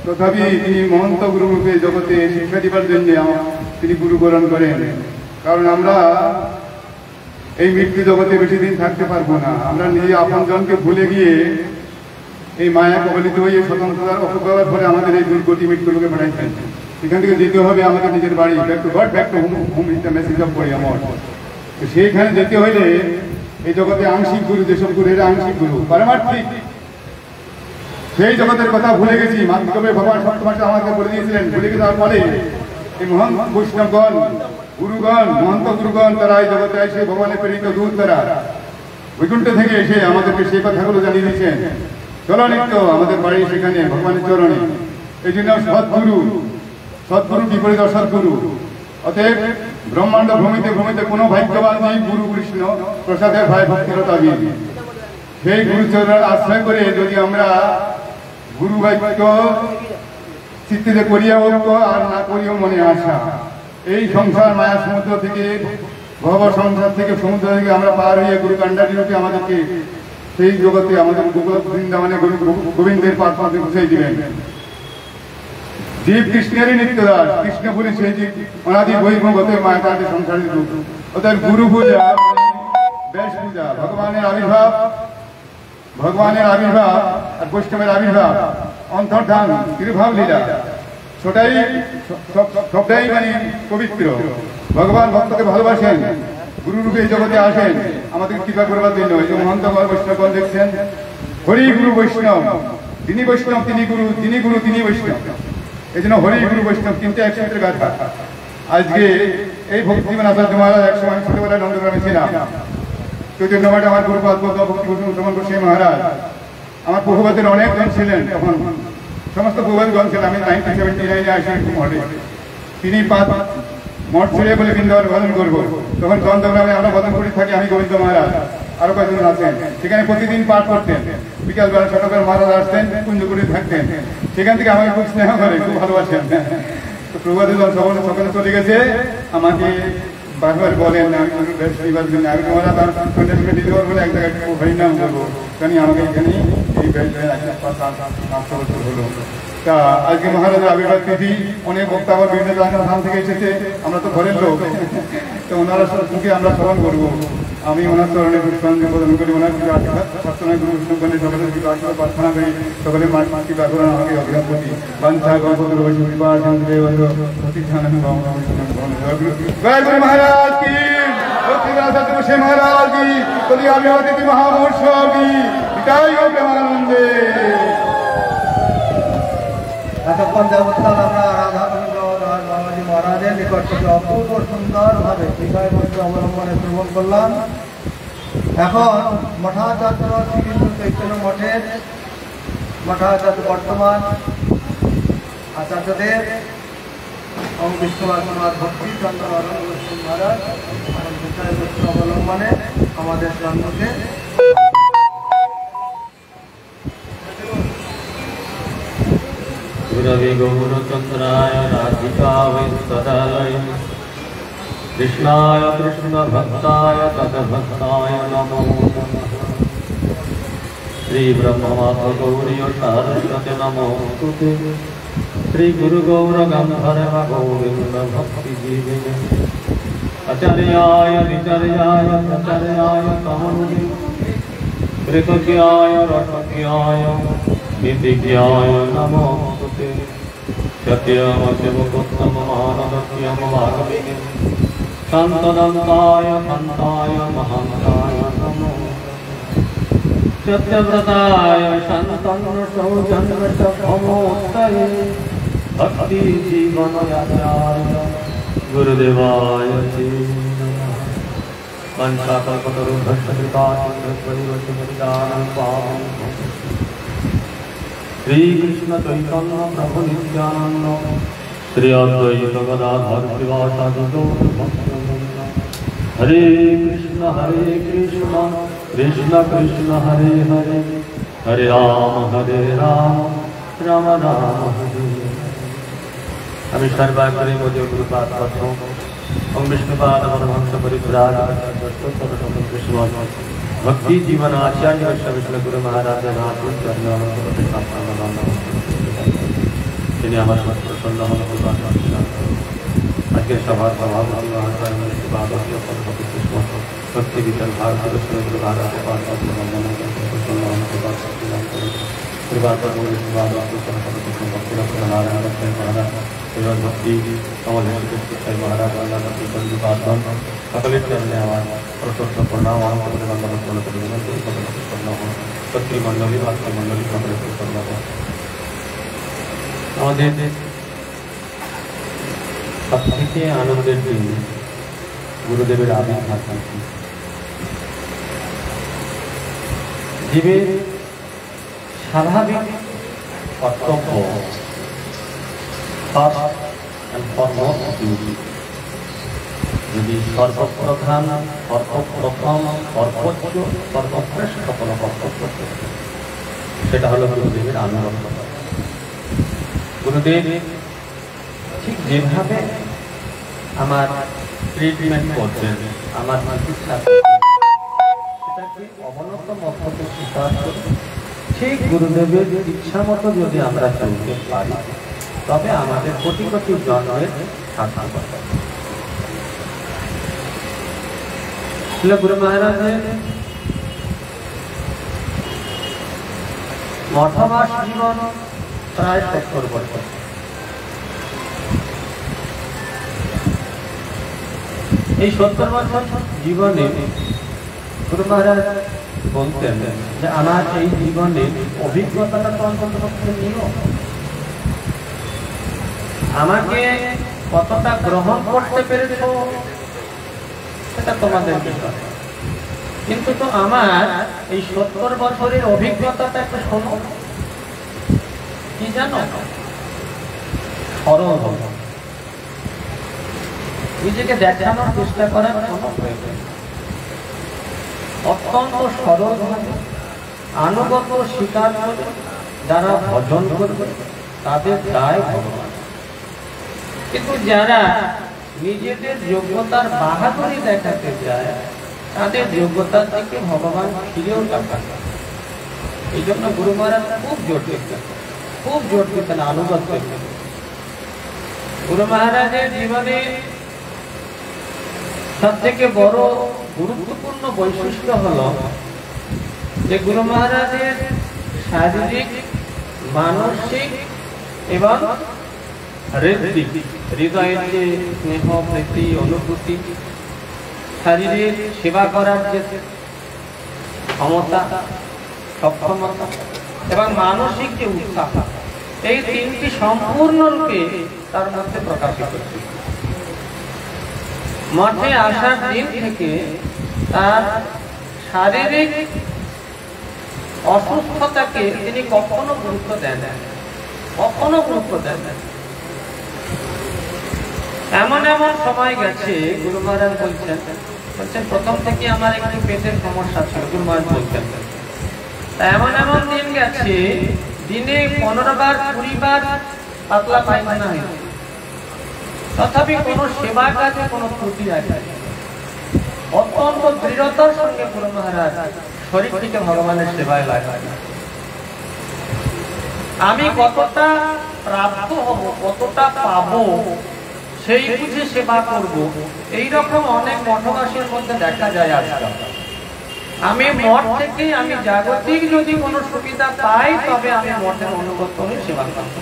Speaker 4: তথাপি তিনি মহন্ত গুরুরূপে জগতে শিক্ষা দিবার জন্য তিনি গুরুকরণ করেন। কারণ আমরা এই মৃত্যু জগতে বেশি দিন থাকতে পারবো না। আমরা নিজে আপনজনকে ভুলে গিয়ে এই মায়া কবলিত হয়ে স্বতন্ত্রতার অপব্যবহার করে আমাদের এই দুর্গতি মৃত্যুলোকে বানাইছেন। এখান থেকে যেতে হবে আমাদের নিজের বাড়ি, back to god, back to home is the message of পরি আমার। সেইখানে যেতে হলে এই জগতে আংশিক গুরু, যেসব গুরু এরা আংশিক গুরু, পারমার্থিক সেই জগতের কথা ভুলে গেছি। মাতৃকবে ভগবান সপ্তমাসে আমাকে বলে দিয়েছিলেন। ভুলে গিয়ে তারপরে এই মহান বৈষ্ণবগণ, গুরুগণ, মহন্ত গুরুগণ তারা এই জগতে এসে ভগবানের প্রেরিত দূত তারা বৈকুণ্ঠ থেকে এসে আমাদেরকে সেই কথাগুলো জানিয়ে দিয়েছেন। চলো নিত্য আমাদের বাড়ি সেখানে ভগবানের চরণে। এই জন্য সদ্গুরু বিপরীত অসদ্গুরু। অতএব ব্রহ্মাণ্ড ভ্রমিতে ভ্রমিতে কোনো ভাগ্যবান নেই গুরু কৃষ্ণ প্রসাদের ভাই ভক্তিরতা বীর। সেই গুরুচরণের আশ্রয় করে যদি আমরা গুরু বাক্য চিত্তে করিয়া হোক আর না করিও মনে আসা, এই সংসার মায়া সমুদ্র থেকে, ভব সংসার থেকে, সমুদ্র থেকে আমরা পার হয়ে গুরু কাণ্ডারি রূপে আমাদেরকে সেই জগতে আমাদের বৃন্দাবনে গোবিন্দের পাঠ ঘুষাই দিবেন। জীব কৃষ্ণেরই নিত্যদাস, কৃষ্ণ বলি সেই জীব অনাদি বহির্ভূত মায়া তাদের সংসারের রূপ। অর্থাৎ গুরু পূজা, বেশ পূজা, ভগবানের আবির্ভাব আর বৈষ্ণবের আবির্ভাব, অন্তর্ধান, তিরুভাব লীলা, সবটাই মানে পবিত্র। ভগবান ভক্তকে ভালোবাসেন, গুরু রূপে এই জগতে আসেন আমাদের কৃপা করবার জন্য। এই যে মহন্ত বৈষ্ণবগণ দেখছেন, হরি গুরু বৈষ্ণব, তিনি বৈষ্ণব তিনি গুরু, তিনি গুরু তিনি বৈষ্ণব। এই জন্য হরি গুরু বৈষ্ণব কিন্তু একসূত্রে গাথা। আজকে এই ভক্তিজীবন আচার্য মহারাজ, একসময় ছোটবেলায় নন্দগ্রামে ছিলাম, চৈতন্য মঠে আমার গুরুপাদ ভক্তিভূষণ শ্রবণ গোস্বামী মহারাজ, আমার পূর্ববাদের অনেকজন ছিলেন, তখন সমস্ত পূর্ববাদগণ ছিলেন। আমি 1979 আসি মঠে। তিনি মঠ ছেড়ে বলে বৃন্দাবন ভজন করবো। তখন চন্দ্রগ্রামে আমরা ভজন করে থাকি, আমি গোবিন্দ মহারাজ আরো কয়েকজন আছেন। সেখানে প্রতিদিন পাঠ করতেন, বিকালবেলা সকালবেলা মহারাজ আসতেন, কুঞ্জ করে থাকতেন। সেখান থেকে আমাকে খুব স্নেহ করে, খুব ভালোবাসেন। তো প্রভাতে সকালে চলে গেছে, আমাকে বারবার বলেন আমি জন্য আমি মহারাজ বলে এক জায়গায় হরিনাম করবো, কারণ আমাকে এখানে এই 5 বছর হলো। তা আজকে মহারাজের আবির্ভাব তিথি, অনেক বক্তা আবার বিভিন্ন স্থান থেকে এসেছে, আমরা তো ঘরের লোক, তো ওনারা মুখে আমরা স্মরণ করবো। আমি ওনার চরণে পুষ্পাঞ্জলি প্রদান করি, ওনার কিছু আশীর্বাদ সবসময় গুরু বিষ্ণুগণের সকলের কিছু আশীর্বাদ প্রার্থনা করি। সকলে মাটি ব্যাকরণ আমাকে অভিজ্ঞাপতি বাঞ্ছা গল্পগুরু মহারাজ কি, গোস্বামী মহারাজ কি, কলি আবির্ভাব মহামূর্ষ কি, বিদায় ও প্রেমানন্দে।
Speaker 2: এতক্ষণ দেবস্থান আমরা রাধা গোবিন্দ দাস বাবাজি মহারাজের নিকট থেকে অপূর্ব সুন্দরভাবে বিষয়বস্তু অবলম্বনে শ্রবণ করলাম। এখন মঠাচার্য শ্রী চৈতন্য মঠের মঠাচার্য বর্তমান আচার্যদেব এবং বিষ্ণুবাসনাথ ভক্তি চন্দ্র মহারাজ এবং বিচার গোষ্ঠী অবলম্বনে আমাদের সম্মুখে
Speaker 5: गुरवे गौरचंद्राय राधिकावै सदालय कृष्णाय कृष्णभक्ताय तद्भक्ताय नमो नमः। श्री ब्रह्ममात गौरी सारस्वती नमोस्तुते। श्री गुरु गौर गंधर्व गोविंद भक्ति जीविने आचार्याय विचार्याय प्रचार्याय तमनुदे कृतज्ञाय रसज्ञाय नितिज्ञाय नमोस्तुते। सत्यमशिवपुत्रं मानदत्यं वाग्मिने शान्तदन्ताय हन्ताय महान्ताय नमो। सत्यव्रताय सन्तन्नसौजन्यशभमोत्तये भक्तिजीवनयाचार्य गुरुदेवाय ते नमः। वंशाकल्पतरुभ्यश्च कृपासिन्धुभ्यैव पावनं श्री कृष्ण चैतन्य प्रभु नित्यानंद श्री अद्वैत गदाधर श्रीवासादि गौर भक्तवृंद। हरे कृष्ण कृष्ण कृष्ण हरे हरे हरे राम राम राम हरे। আমি সর্বাগ্রে মোদী গুরুপাদ পদ্ম এবং বিষ্ণুপাদ পরমহংস পরিব্রাজ भक्ति जीवन आचार्य विष्णु गुरु महाराज प्रसन्न आज सभा भक्ति विचार भारत गुरु महाराज भक्ति महाराज সকলের চরণে আমার প্রশস্ত প্রণাম পিতৃমণ্ডলী ভাতৃমণ্ডলী সকলের আমাদের সবথেকে আনন্দের দিন গুরুদেবের আবির্ভাব। জীবের স্বাভাবিক কর্তব্য যদি সর্বপ্রধান সর্বপ্রথম সর্বোচ্চ সর্বশ্রেষ্ঠ কোনো কর্তব্য সেটা হলো গুরুদেবের আনুগত্য। গুরুদেব ঠিক যেভাবে আমার ট্রিটমেন্ট করছেন, আমার চিকিৎসা সেটাকে অবনত মতকে স্বীকার করি। ঠিক গুরুদেবের ইচ্ছা মতো যদি আমরা চলতে পারি তবে আমাদের কোটি কোটি জন্মের সার্থকতা। গুরু মহারাজের মঠবাস জীবন প্রায় 70 বছর। এই 70 বছর জীবনে গুরু মহারাজ বলতেন যে আমার এই জীবনে অভিজ্ঞতাটা তো অন্তত নিও, আমাকে কতটা গ্রহণ করতে পেরেছ সেটা তোমাদের বিষয়, কিন্তু তো আমার এই 70 বছরের অভিজ্ঞতাটা একটা শোনো। কি জানো? সরল হল, নিজেকে দেখানোর চেষ্টা করার কোনো প্রয়োজন, অত্যন্ত সরল ভাবে আনুগত্য স্বীকার করে যারা ভজন করবে তাদের দায় ভগবান। কিন্তু যারা নিজেদের যোগ্যতার বাহাদুরি দেখাতে চায় তাদের যোগ্যতার দিকে ভগবান ফিরেও তাকান। এই জন্য গুরু মহারাজ খুব জোর দিতেন আনুগত্য। গুরু মহারাজের জীবনে সব থেকে বড় গুরুত্বপূর্ণ বৈশিষ্ট্য হল যে গুরু মহারাজের শারীরিক, মানসিক এবং হৃদয়ের যে স্নেহ, প্রীতি, অনুভূতি, শারীরের সেবা করার যে ক্ষমতা, সক্ষমতা এবং মানসিক যে উৎসাহ, এই তিনটি সম্পূর্ণরূপে তার মধ্যে প্রকাশিত ছিল। মঠে আসার দিন থেকে তার শারীরিক অসুস্থতাকে তিনি কখনো গুরুত্ব দেন না, কখনো গুরুত্ব দেন না। এমন এমন সময় গেছে গুরু মহারাজ বলছেন প্রথম থেকে আমার একটু পেটের সমস্যা ছিল, গুরু মহারাজ বলছেন এমন এমন দিন গেছে দিনে 15 বার 20 বার পাতলা পায়খানা হয়েছে, তথাপি কোনো সেবা কাজে কোনো ত্রুটি আছে। অত্যন্ত দৃঢ়তার সঙ্গে গুরু মহারাজ শরীরটিকে ভগবানের সেবায় লাগায়। আমি কতটা প্রাপ্ত হব, কতটা পাবো সেই বুঝে সেবা করব, এইরকম অনেক মঠবাসীর মধ্যে দেখা যায় আজকাল। আমি মঠ থেকে আমি জাগতিক যদি কোনো সুবিধা পাই তবে আমি মঠের অনুগত হয়ে সেবা করব,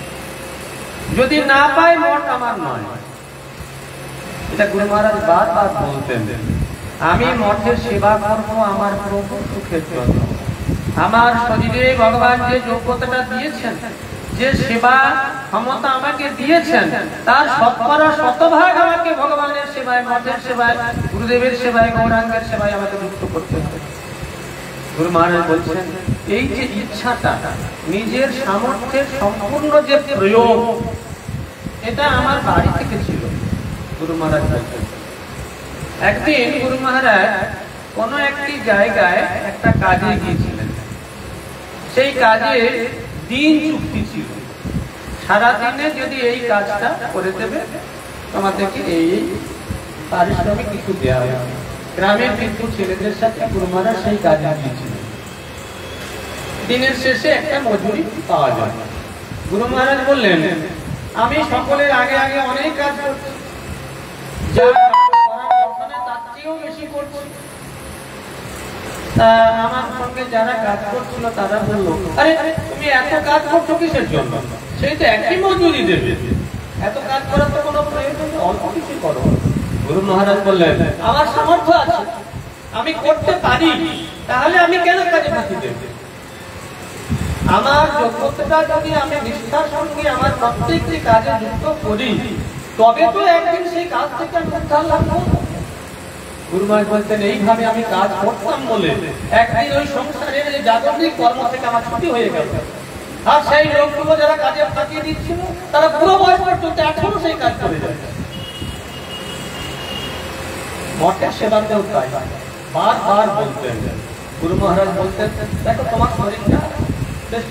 Speaker 5: যদি না পাই মঠ আমার নয়। এটা গুরু মহারাজ বারবার বলতেন, আমি মঠের সেবা করব আমার প্রভু সুখের জন্য। আমার শরীরে ভগবান যে যোগ্যতাটা দিয়েছেন, যে সেবা ক্ষমতা আমাকে দিয়েছেন, তার শতকরা শতভাগ আমাকে ভগবানের সেবায়, মঠের সেবায়, গুরুদেবের সেবায়, গৌরাঙ্গের সেবায় আমাকে যুক্ত করতে হবে। গুরু মহারাজ বলছেন এই যে ইচ্ছাটা, নিজের সামর্থ্যের সম্পূর্ণ যে প্রয়োগ, এটা আমার বাড়ি থেকে ছিল। গুরু মহারাজ বলছেন একদিন গুরু মহারাজ কোন একটি জায়গায় একটা কাজে গিয়েছিলেন। সেই কাজে দিন চুক্তি ছিল, সারাদিনে যদি এই কাজটা করে দেবে তোমাদেরকে এই পারিশ্রমিক কিছু দেওয়া হবে। গ্রামের কিছু ছেলেদের সাথে গুরু মহারাজ সেই কাজে গিয়েছিলেন। দিনের শেষে একটা মজুরি পাওয়া যায়। গুরু মহারাজ বললেন আমি সকলের আগে আগে অনেক কাজ করছি, যা তার চেয়েও বেশি করছি। আমার সঙ্গে যারা কাজ করছিল তারা বললো আরে তুমি এত কাজ করছো কিসের জন্য, সেই তো একই মজুরি দেবে, এত কাজ করার তো কোনো প্রয়োজন, অল্প কিছু করো। গুরু মহারাজ বললেন আমার সামর্থ্য আছে, আমি করতে পারি, তাহলে আমি কেন কাজে ফাঁকি দেব? আমার যোগ্যতাটা যদি আমি নিষ্ঠার সঙ্গে আমার প্রত্যেকটি কাজে যুক্ত করি তবে তো একদিন সেই কাজ থেকে আমি উদ্ধার লাভ করব। গুরু মহারাজ বলতেন এইভাবে আমি কাজ করতাম বলে একদিন ওই সংসারের যে জাগতিক কর্ম থেকে আমার ছুটি হয়ে গেল। আর সেই লোকগুলো যারা কাজে ফাঁকি দিচ্ছিল তারা পুরো বয়স পর্যন্ত এখনো সেই কাজ করে যায়। মঠের সেবাতেও তাই বারবার বলতেন। গুরু মহারাজ বলতেন দেখো তোমার শরীরটা বেশ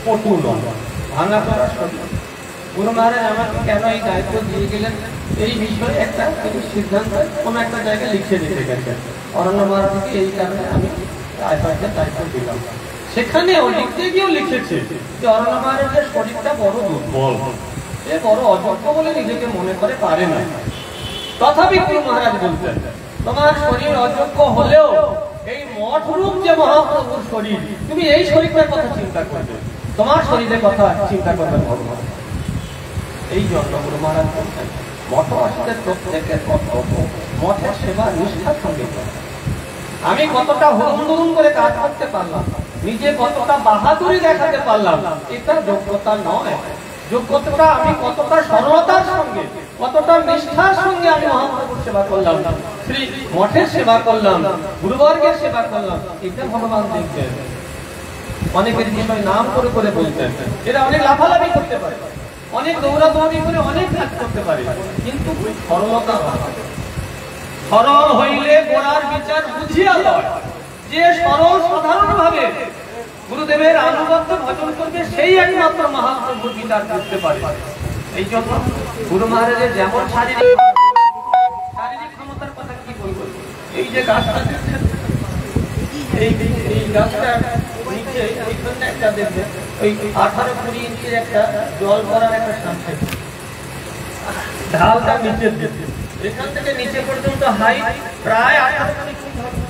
Speaker 5: পটু নয়, ভাঙা পড়া শরীর। গুরু মহারাজ আমাকে কেন এই দায়িত্ব দিয়ে গেলেন এই বিষয়ে একটা সিদ্ধান্ত কোন একটা জায়গায় লিখে দিতে গেছেন। অরণ্য মহারাজকে এই কারণে আমি দায়িত্ব দিলাম। সেখানেও লিখতে গিয়েও লিখেছে যে অরণ্য মহারাজের শরীরটা বড় দুর্বল, সে বড় অযোগ্য বলে নিজেকে মনে করে পারে না। তথাপি গুরু মহারাজ বলতেন তোমার শরীর অযোগ্য হলেও এই মঠ রূপ যে মহাপ্রভুর শরীর, তুমি এই শরীরটার কথা চিন্তা করবে, তোমার শরীরের কথা চিন্তা করবেন ভগবান। এই জন্য গুরু মহারাজ বলতেন মঠবাসীদের প্রত্যেকের কর্তব্য মঠের সেবা নিষ্ঠার সঙ্গে করা। আমি কতটা হুড়ুম করে কাজ করতে পারলাম, নিজে কতটা বাহাদুরি দেখাতে পারলাম, এটা যোগ্যতা নয়। যোগ্যতাটা আমি কতটা সরলতার সঙ্গে, কতটা নিষ্ঠার সঙ্গে আমি মহাপ্রভুর সেবা করলাম, শ্রী মঠের সেবা করলাম, গুরুবর্গের সেবা করলাম, এটা ভগবান দেখবেন। অনেকের বিষয় নাম করে করে বলতেন, এরা অনেক লাফালাফি করতে পারে, অনেক দৌড়াদৌড়ি করে অনেক কাজ করতে পারে, কিন্তু সরলতা সরল হইলে গোড়ার বিচার বুঝিয়া লয়। যে সরল সাধারণ ভাবে গুরুদেবের আনুগত্য ভজন করবে সেই একমাত্র মহাপ্রভুর বিচার করতে পারে। এই জন্য গুরু মহারাজের যেমন শারীরিক ক্ষমতার কথা কি বলবো, এই যে গাছটা দেখছেন, এই গাছটা নিচে এইখানে একটা দেখবেন ওই 18-20 ইঞ্চির একটা জল ভরার একটা সামনে ঢালটা নিচে দেখবেন, এখান থেকে নিচে পর্যন্ত হাইট প্রায় 18-20 ফুট হবে।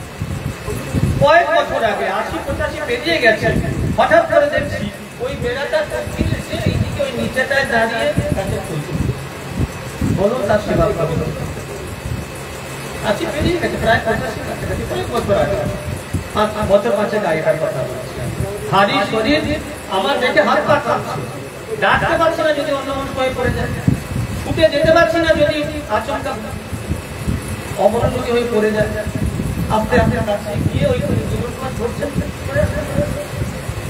Speaker 5: কয়েক বছর আগে 80-85 পেরিয়ে গেছে, হঠাৎ করে দেখছি ওই বেড়াটা এইদিকে ওই নিচেটায় দাঁড়িয়ে বলুন তার সেবা করবে। 80 পেরিয়ে গেছে, প্রায় 85 কাছাকাছি, কয়েক বছর আগে, 5 বছর 5 আগেকার কথা বলছি। হাড়ি শরীর আমার দেখে হাত পা কাঁপছে, ডাকতে পারছি না যদি অন্য মানুষ হয়ে পড়ে যায়, ছুটে যেতে পারছি না যদি আচমকা অমনোযোগী হয়ে পড়ে যায়। আস্তে আস্তে কাছে গিয়ে ওই জীবন ধরছেন,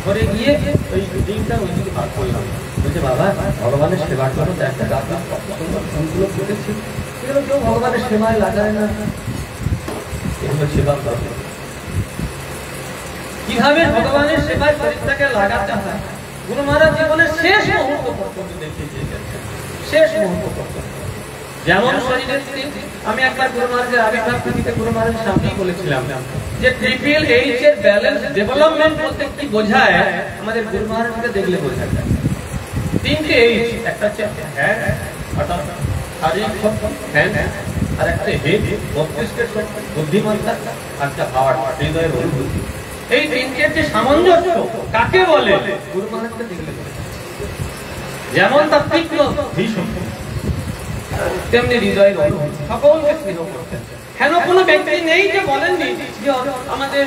Speaker 5: ঘরে গিয়ে ওই ডিমটা ওইদিকে পার করলাম। বলছে বাবা ভগবানের সেবার জন্য একটা গাছ কত সুন্দর ফুলগুলো ফুটেছে, এগুলো কেউ ভগবানের সেবায় লাগায় না, এগুলো সেবা করবে। কিভাবে ভগবানের সেবায় শরীরটাকে লাগাতে হয় গুরু মহারাজ জীবনের শেষ মুহূর্ত পর্যন্ত দেখিয়ে দিয়েছেন, শেষ মুহূর্ত পর্যন্ত। যেমন শরীরের আমি একবার গুরু মহারাজের আবির্ভাব থেকে গুরু মহারাজের সামনেই বলেছিলাম যে ট্রিপল এইচ এর ব্যালেন্স ডেভেলপমেন্ট বলতে কি বোঝায় আমাদের গুরু মহারাজকে দেখলে বোঝা যায়। 3টে এইচ, একটা হচ্ছে হ্যান্ড অর্থাৎ শারীরিক শক্তি হ্যান্ড, আর একটা হেড মস্তিষ্কের শক্তি বুদ্ধিমত্তা, আর একটা হার্ট হৃদয়ের অনুভূতি। এই 3টের যে সামঞ্জস্য কাকে বলে গুরু মহারাজকে দেখলে বোঝা যায়। যেমন তার তীক্ষ্ণ ভীষণ, তেমনি হৃদয়ের অনুভূতি, সকলকে স্নেহ করতেন। কেন কোনো ব্যক্তি নেই যে বলেননি যে আমাদের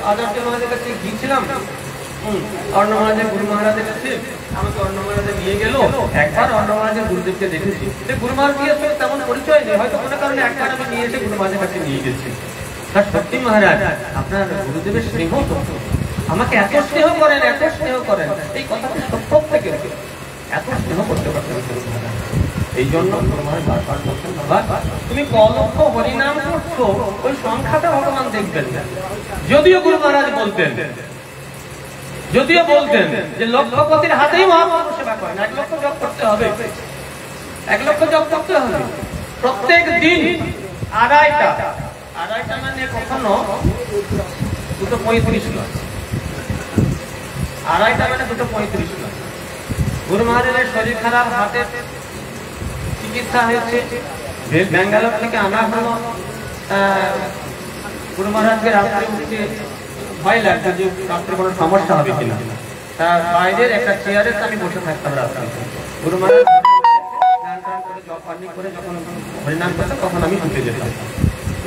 Speaker 5: আচার্য মহারাজের কাছে গিয়েছিলাম, অর্ণ মহারাজের গুরু মহারাজের কাছে আমাকে অর্ণ মহারাজে নিয়ে গেল, একবার অর্ণ মহারাজের গুরুদেবকে দেখেছি, গুরু মহারাজের আসলে তেমন পরিচয় নেই, হয়তো কোনো কারণে একবার আমি নিয়ে এসে গুরু মহারাজের কাছে নিয়ে গেছি। তার সত্যি মহারাজ আপনার গুরুদেবের স্নেহ তো আমাকে এত স্নেহ করেন, এত স্নেহ করেন, এই কথাটা সত্য থেকে এত স্নেহ করতে পারতেন গুরু মহারাজ। এই জন্য তোমার বারবার বলছেন বাবা তুমি কলক্ষ হরিনাম করছো, ওই সংখ্যাটা ভগবান দেখবেন না। যদিও গুরু মহারাজ বলতেন যে লক্ষপতির হাতেই মহাপ্রভু সেবা করেন, 1 লক্ষ জপ করতে হবে, 1 লক্ষ জপ করতে হবে প্রত্যেক দিন। আড়াইটা মানে কখনো 2:35 নয়, আড়াইটা মানে 2:35 নয়। গুরু মহারাজের শরীর খারাপ, হাতের চিকিৎসা হয়েছে, ব্যাঙ্গালোর থেকে আনা হলো। গুরু মহারাজকে রাত্রে উঠতে ভয় লাগছে যে রাত্রে কোনো সমস্যা হবে কিনা, তার বাইরের একটা চেয়ারে আমি বসে থাকতাম রাত্রে। গুরু মহারাজ করে যখন হরিনাম করতাম তখন আমি উঠে যেতাম,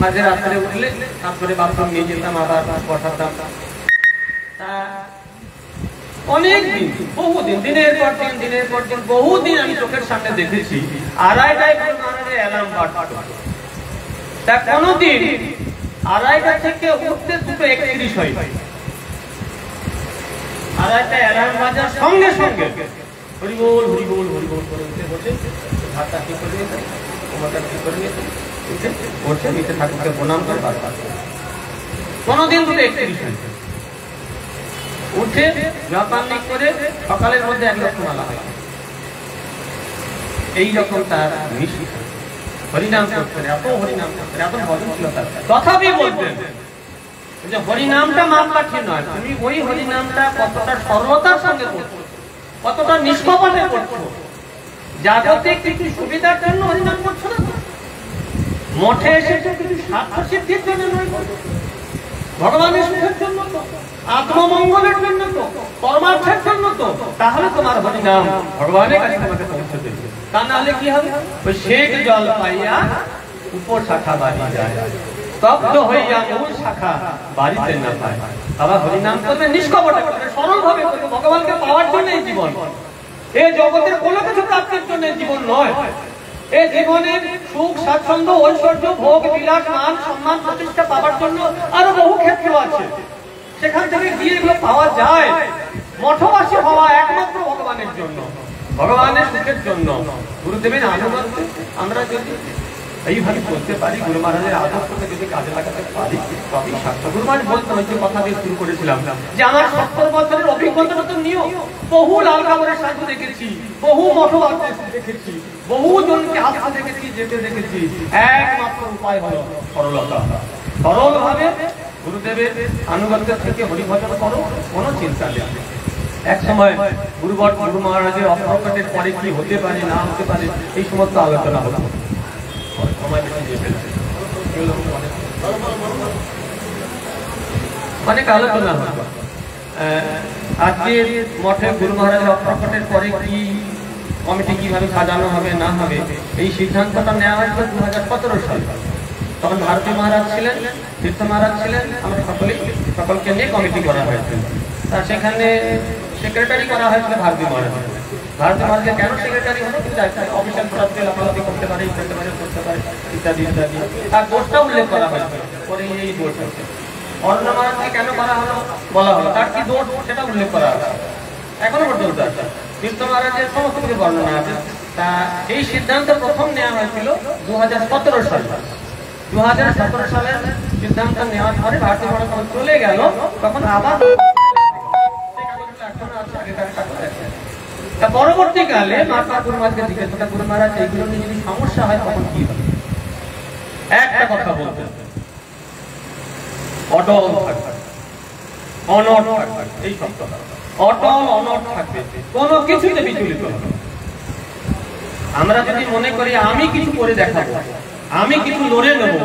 Speaker 5: মাঝে রাত্রে উঠলে তারপরে বাথরুম নিয়ে যেতাম, আবার বসাতাম। অনেক দিন, বহুদিন, দিনের পর দিন বহুদিন আমি চোখের সামনে দেখেছি আড়াইটায় গুরু মহারাজের অ্যালার্ম বাজতো। তা কোনদিন আড়াইটা থেকে উঠতে 2:31 হয়, আড়াইটা অ্যালার্ম বাজার সঙ্গে সঙ্গে হরি বল হরি বল হরি বল করে উঠে বসে হাতটা ঠিক করে নিয়েছে, কোমরটা ঠিক করে নিয়েছে, উঠে বসে নিচে ঠাকুরকে প্রণাম করে বারবার। কোনদিন 2:31 হয়, উঠে জপান্বিক করে সকালের মধ্যে 1 লক্ষ মালা হয়। এইরকম তার নিষ্ঠা, হরিনাম করতেন, এত হরিনাম করতেন, এত ভজন ছিল তার। তথাপি বলতেন যে হরিনামটা মাপকাঠি নয়, তুমি ওই হরিনামটা কতটা সরলতার সঙ্গে করছো, কতটা নিষ্কপটে করছো। জাগতিক কিছু সুবিধার জন্য হরিনাম করছো না, মঠে এসেছে কিছু স্বার্থ সিদ্ধির জন্য নয়, ভগবানের সুখের জন্য তো, আত্মমঙ্গলের জন্য তো, পরমার্থের জন্য তো। তাহলে তোমার হরিনাম ভগবানের কাছে তোমাকে পৌঁছে দেবে। তা না হলে কি হবে? ওই শেখ জল পাইয়া উপর শাখা বাড়ি যায়, স্তব্ধ হইয়া মূল শাখা বাড়িতে না পায়। আবার হরিনাম করবে নিষ্কপটে করবে, সরল ভাবে করবে, ভগবানকে পাওয়ার জন্য এই জীবন। এই জগতের কোনো কিছু প্রাপ্তির জন্য জীবন নয়। এই জীবনে সুখ স্বাচ্ছন্দ্য ঐশ্বর্য ভোগ বিলাস মান সম্মান প্রতিষ্ঠা পাওয়ার জন্য আরো বহু ক্ষেত্র আছে, সেখান থেকে গিয়ে এগুলো পাওয়া যায়। মঠবাসী হওয়া একমাত্র ভগবানের জন্য, ভগবানের সুখের জন্য। গুরুদেবের আনুগত্যে আমরা যদি এইভাবে চলতে পারি, গুরু মহারাজের আদর্শকে যদি কাজে লাগাতে পারি, তবেই সার্থক। গুরু মহারাজ বলতেন, ওই যে কথা দিয়ে শুরু করেছিলাম যে আমার 70 বছরের অভিজ্ঞতা তো নিও, বহু লাল কাপড়ের সাধু দেখেছি, বহু মঠবাসী দেখেছি, বহু জনকে আসতে দেখেছি, যেতে দেখেছি। একমাত্র উপায় হলো সরলতা। সরল ভাবে গুরুদেবের আনুগত্য থেকে হরিভজন করো, কোনো চিন্তা নেই। এক সময় গুরু মহারাজের অপ্রকটের পরে কি হতে পারে না হতে পারে এই সমস্ত আলোচনা হলো, অনেক আলোচনা হলো। আজকে মঠে গুরু মহারাজের অপ্রকটের পরে কি কমিটি কিভাবে সাজানো হবে না হবে, এই সিদ্ধান্তটা নেওয়া হয়েছিল 2017 সালে। তখন ভারতী মহারাজ ছিলেন, তীর্থ মহারাজ ছিলেন, আমরা সকলকে নিয়ে কমিটি করা হয়েছিল। তা সেখানে সেক্রেটারি করা হয়েছিল ভারতী মহারাজ। ভারতী মহারাজের কেন সেক্রেটারি হলো, অফিসিয়াল প্রাপ্তি লাফালাফি করতে পারে ইত্যাদি ইত্যাদি, তার দোষটা উল্লেখ করা হয়েছিল, পরে এই দোষ হচ্ছে। অরণ্য মহারাজকে কেন করা হলো বলা হলো, তার কি দোষ সেটা উল্লেখ করা আছে, এখনো পর্যন্ত আছে। তীর্থ মহারাজের সমস্ত কিছু বর্ণনা আছে। তা এই সিদ্ধান্ত প্রথম নেওয়া হয়েছিল 2017 সালে। 2017 সালের সিদ্ধান্ত নেওয়ার পরে ভারতীয় মহাসভা চলে গেল, তখন আবার পরবর্তীকালে মারপার গুরু মহারাজকে জিজ্ঞেস করতে, গুরু মহারাজ এইগুলো নিয়ে যদি সমস্যা হয় তখন কি হবে? একটা কথা বলতে, অটল থাকবে, অনড় থাকবে, এই শব্দটা অটল অনড় থাকবে, কোনো কিছুতে বিচলিত হবে। আমরা যদি মনে করি আমি কিছু করে দেখাবো, আমি কিছু লড়ে নেবো,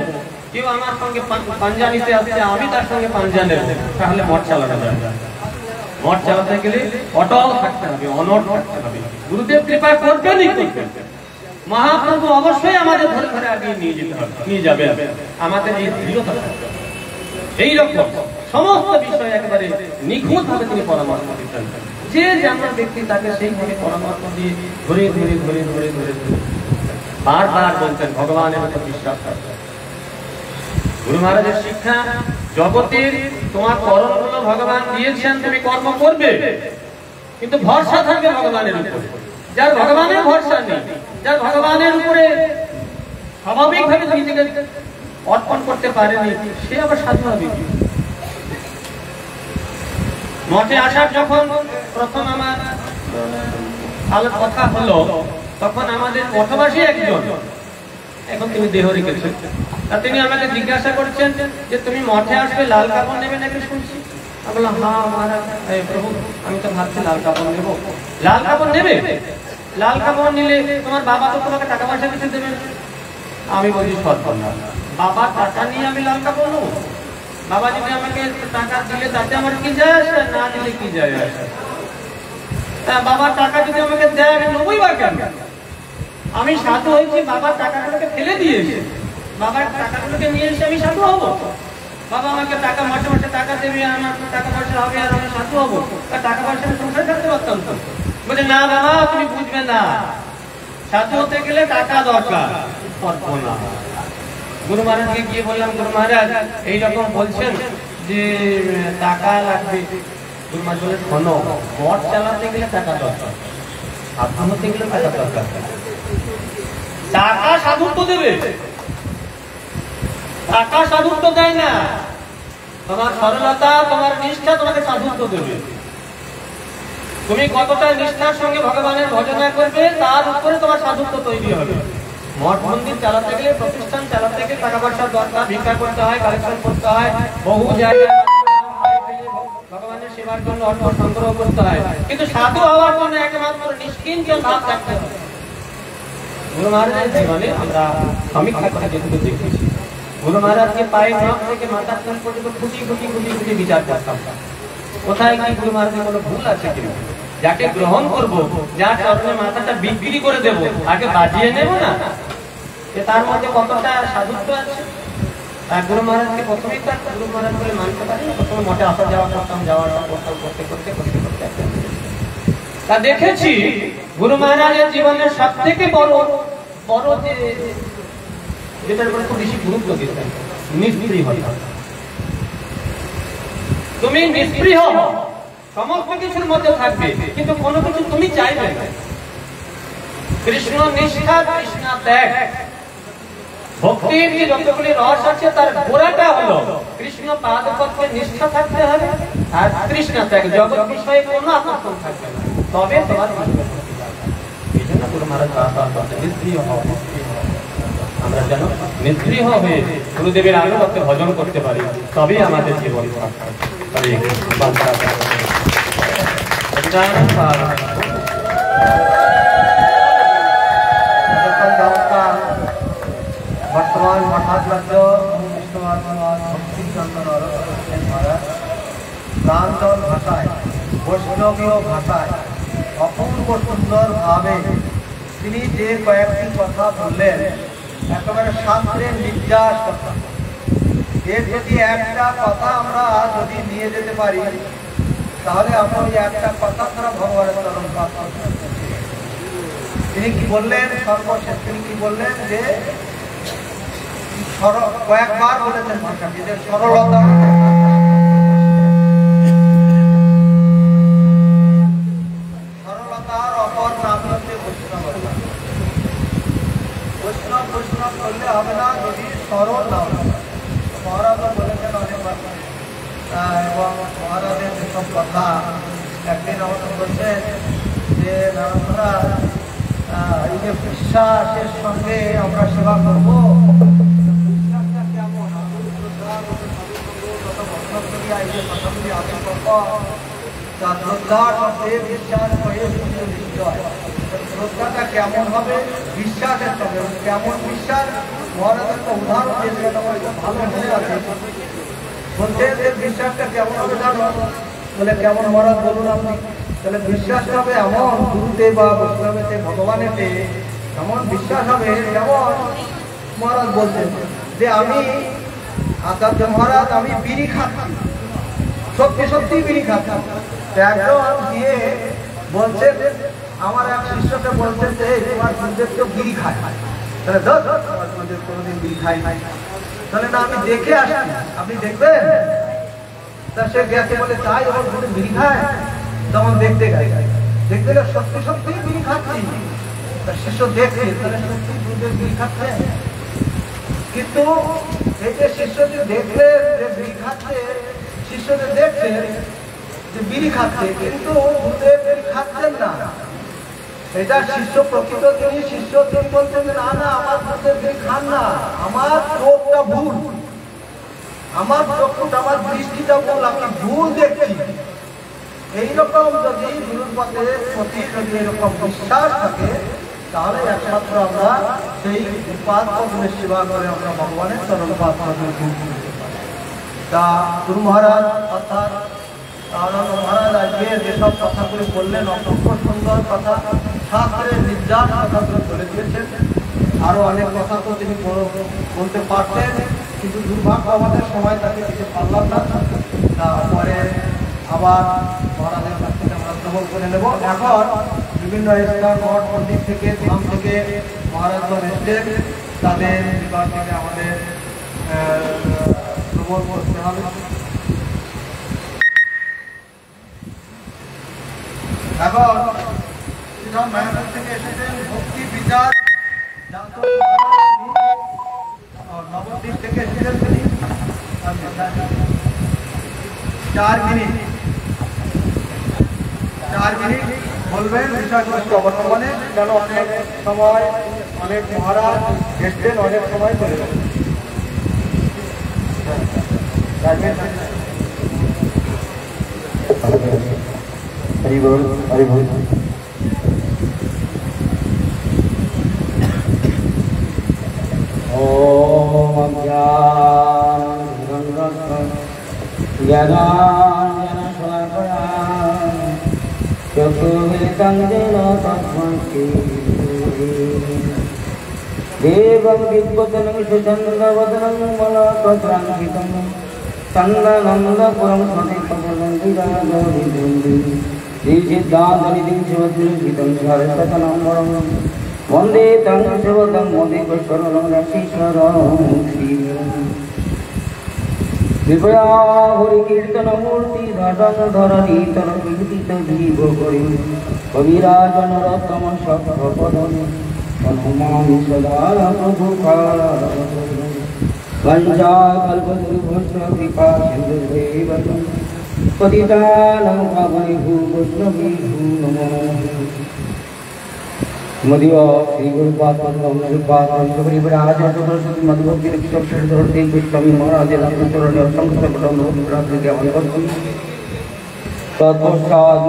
Speaker 5: কেউ আমার সঙ্গে পাঞ্জা নিতে আসছে, আমি তার সঙ্গে পাঞ্জা নেব, তাহলে মঠ চালানো যাবে। মঠ চালাতে গেলে অটল থাকতে হবে, অনড় থাকতে হবে। গুরুদেব কৃপা করবেনই করবেন, মহাপ্রভু অবশ্যই আমাদের ধরে ধরে আগিয়ে নিয়ে যেতে হবে, নিয়ে যাবে। আমাদের এই দৃঢ়তা থাকবে। এইরকম সমস্ত বিষয়ে একেবারে নিখুঁত ভাবে তিনি পরামর্শ দিতেন। যে যেমন ব্যক্তি তাকে সেইভাবে পরামর্শ দিয়ে ধরে ধরে ধরে ধরে ধরে বারবার বলতেন ভগবানের উপর বিশ্বাস রাখতে। গুরু মহারাজের শিক্ষা, জগতের তোমার কর্মগুলো ভগবান দিয়েছেন, তুমি কর্ম করবে, কিন্তু ভরসা থাকবে ভগবানের উপরে। যার ভগবানের ভরসা নেই, যার ভগবানের উপরে স্বাভাবিকভাবে নিজেকে অর্পণ করতে পারেনি, সে আবার সাধু হবে কি? মঠে আসার যখন প্রথম আমার আলোর কথা হলো, তখন আমাদের মঠবাসী একজন, এখন তিনি দেহ রেখেছেন, তিনি আমাকে জিজ্ঞাসা করছেন যে তুমি মঠে আসবে, লাল কাপড় নেবে নাকি শুনছি। আমি বললাম হ্যাঁ মহারাজ, প্রভু আমি তো ভাবছি লাল কাপড় নেবো। লাল কাপড় নেবে? লাল কাপড় নিলে তোমার বাবা তো তোমাকে টাকা পয়সা কিছু দেবে। আমি বলছি সর্বনাশ, বাবা টাকা নিয়ে আমি লাল কাপড় নেবো? বাবা যদি আমাকে টাকা দিলে তাতে আমার কি যায় আসে, না দিলে কি যায় আসে? বাবার টাকা যদি আমাকে দেয় আমি নেবই বা কেন? আমি সাধু হয়েছি বাবার টাকাগুলোকে ফেলে দিয়েছি, বাবার টাকাগুলোকে নিয়ে এসে আমি সাধু হবো? বাবা আমাকে টাকা মাসে মাসে টাকা দেবে, আমার টাকা পয়সা হবে, আর আমি সাধু হবো? টাকা পয়সা সংসার থাকতে পারতাম তো। বলছে না বাবা তুমি বুঝবে না, সাধু হতে গেলে টাকা দরকার। গুরু মহারাজকে গিয়ে বললাম, গুরু মহারাজ এইরকম বলছেন যে টাকা লাগবে। গুরু মহারাজ বলে শোনো, মঠ চালাতে গেলে টাকা দরকার, সাধু হতে গেলে টাকা দরকার। টাকা সাধুত্ব দেবে, টাকা সাধুত্ব দেয় না। তোমার সরলতা, তোমার নিষ্ঠা তোমাকে সাধুত্ব দেবে। তুমি কতটা নিষ্ঠার সঙ্গে ভগবানের ভজনা করবে, তার উপরে তোমার সাধুত্ব তৈরি হবে। মঠ মন্দির চালাতে গেলে, প্রতিষ্ঠান চালাতে গেলে টাকা পয়সার দরকার, ভিক্ষা করতে হয়, কালেকশন করতে হয়, বহু জায়গায় ভগবানের সেবার জন্য অর্থ সংগ্রহ করতে হয়। কিন্তু সাধু হওয়ার জন্য একমাত্র নিষ্কিঞ্চন ভাব থাকতে হবে। গুরু মহারাজের জীবনে আমরা সমীক্ষা করে যেটুকু দেখেছি, গুরু মহারাজকে পায়ে নখ থেকে মাথার চুল পর্যন্ত খুঁটি খুঁটি খুঁটি খুঁটি বিচার করতাম, কোথায় কি গুরু মহারাজের কোনো ভুল আছে কিনা। যাকে গ্রহণ করবো, যার চরণে মাথাটা বিক্রি করে দেব, আগে বাজিয়ে নেব না যে তার মধ্যে কতটা সাধুত্ব আছে। গুরু মহারাজকে প্রথমেই তার গুরু মহারাজ বলে মানতে পারি, প্রথমে মঠে আসা যাওয়া করতাম, যাওয়া করতাম, করতে করতে করতে করতে তা দেখেছি গুরু মহারাজের জীবনের সব থেকে বড় বড় যেটার উপরে খুব বেশি গুরুত্ব দিতেন, নিস্পৃহতা। তুমি নিস্পৃহ সমস্ত কিছুর মধ্যে থাকবে, কিন্তু কোনো কিছু তুমি চাইবে না। কৃষ্ণ নিষ্ঠা, কৃষ্ণ ত্যাগ। ভক্তির যে যতগুলি রস আছে তার গোড়াটা হলো কৃষ্ণ পাদপদ্মে নিষ্ঠা থাকতে হবে, আর কৃষ্ণ ত্যাগ, জগৎ বিষয়ে কোনো আকর্ষণ থাকবে না, তবে তোমার এই জন্য গুরু মহারাজ নিষ্ক্রিয় হওয়া। আমরা যেন নিষ্ক্রিয় হয়ে গুরুদেবের আনুগত্যে ভজন করতে পারি, তবেই আমাদের জীবন
Speaker 2: বর্তমান মঠাচার্য প্রাঞ্জল ভাষায়, বৈষ্ণবীয় ভাষায় অপূর্ব সুন্দর ভাবে তিনি যে কয়েকটি কথা বললেন, একেবারে শাস্ত্রের নির্যাস কথা। এর যদি একটা কথা আমরা যদি নিয়ে যেতে পারি, তাহলে আমরা ওই একটা কথা ছাড়া ভগবানের চরণ প্রাপ্ত। তিনি কি বললেন সর্বশেষ? তিনি কি বললেন যে কয়েকবার বলেছেন ভাষাটি, যে সরলতা বৈষ্ণব করলে হবে না যদি স্মরণ না হয়। মহারাজও বলেছেন অনেকবার, এবং মহারাজের যেসব কথা একদিন আমাকে বলছেন যে নানা এই যে বিশ্বাসের সঙ্গে আমরা সেবা করবো, বিশ্বাসটা কেমন? এই যে কথাগুলি আগে করবো শ্রদ্ধার মধ্যে বিশ্বাস হয়ে নিশ্চয় শ্রদ্ধাটা কেমন হবে? বিশ্বাসের সঙ্গে। কেমন বিশ্বাস? মহারাজ একটা উদাহরণ দিয়েছিলেন, আমার ভালো মনে আছে। বলছে যে বিশ্বাসটা কেমন হবে জানো? বলে কেমন মহারাজ বলুন আপনি। তাহলে বিশ্বাসটা হবে এমন গুরুতে বা বৈষ্ণবেতে ভগবানেতে এমন বিশ্বাস হবে যেমন মহারাজ বলছেন যে আমি আচার্য মহারাজ আমি বিড়ি খাচ্ছি, সত্যি সত্যি বিড়ি খাচ্ছি। একজন গিয়ে বলছে আমার এক শিষ্যকে বলছে যে তোমার গুরুদেব তো বিড়ি খায়, তাহলে তোমার গুরুদেব কোনোদিন বিড়ি খাই নাই, তাহলে না আমি দেখে আসি, আপনি দেখবেন? তা সে গেছে, বলে তাই আমার গুরুদেব বিড়ি খায়? তখন দেখতে গেছে, দেখতে গেলে সত্যি সত্যি বিড়ি খাচ্ছি। তা শিষ্য দেখছে, তাহলে সত্যি গুরুদেব বিড়ি খাচ্ছে। কিন্তু এই যে শিষ্যটি দেখলে যে বিড়ি খাচ্ছে, শিষ্যটি দেখছে যে বিড়ি খাচ্ছে, কিন্তু গুরুদেব বিড়ি খাচ্ছেন না। এটা শিষ্য প্রকৃত যিনি শিষ্য তিনি বলছেন যে না না আমার গুরুদেব বিড়ি খান না, আমার চোখটা ভুল, আমার চোখটা আমার দৃষ্টিটা ভুল, আমি ভুল দেখছি। এইরকম যদি গুরুর পথের প্রতি যদি এরকম বিশ্বাস থাকে তাহলে একমাত্র আমরা সেই উপাত্ত গুণের সেবা করে আমরা ভগবানের চরণ পাত্র। তা গুরু মহারাজ অর্থাৎ আনন্দ মহারাজ আজকে যেসব কথাগুলি বললেন অত্যন্ত সুন্দর কথা, শাস্ত্রের নির্যাস কথাগুলো বলে দিয়েছেন। আরো অনেক কথা তো তিনি বলতে পারতেন, কিন্তু দুর্ভাগ্য আমাদের সময় তাকে দিতে পারলাম না। তারপরে আবার মহারাজের কাছ থেকে আমরা গ্রহণ করে নেব। এখন বিভিন্ন স্থান মঠ মন্দির থেকে ধাম থেকে মহারাজগণ এসছেন, তাদের বিভাগ থেকে আমাদের গ্রহণ করতে হবে। এখন মায়াপুর থেকে এসেছেন ভক্তি বিচার নবদ্বীপ থেকে এসেছেন তিনি। 4 মিনিট বলবেন বিষয়বস্তু অবলম্বনে, কেন অনেক সময় অনেক মহারাজ এসছেন, অনেক সময় চলে যাবেন।
Speaker 1: হরি বল, হরি বল।
Speaker 5: ओम ज्ञानाञ्जनशलाकया चक्षुर्मिलितं येन तस्मै देवं विद्वतं सुचन्द्रवदनं मलकत्राङ्कितं चन्दनन्दपुरं सतितमन्दिरागौरीवृन्दे श्रीसिद्धान्तनिधिं शिवद्रुहितं सरस्वतनाम्बरं वन्दे तं शिवदं मोदिकशरणं रसीश्वरं कृपया हरिकीर्तनमूर्ति धरणी तरकीर्तित जीव करि कविराजनरतम सत्पदं हनुमामि सदा प्रभुकालः वंशाकल्पतरुभ्यश्च कृपा सिन्धुभ्येव पतितानां पावनेभ्यो वैष्णवेभ्यो नमो मदियो श्री गुरुपाद गुरुपाद श्रीपरिवराज सरस्वती मधुभक्ति लक्ष्मी सरस्वती गोस्वामी महाराज रामचरण संस्कृत महाराज के अवसर तत्पश्चात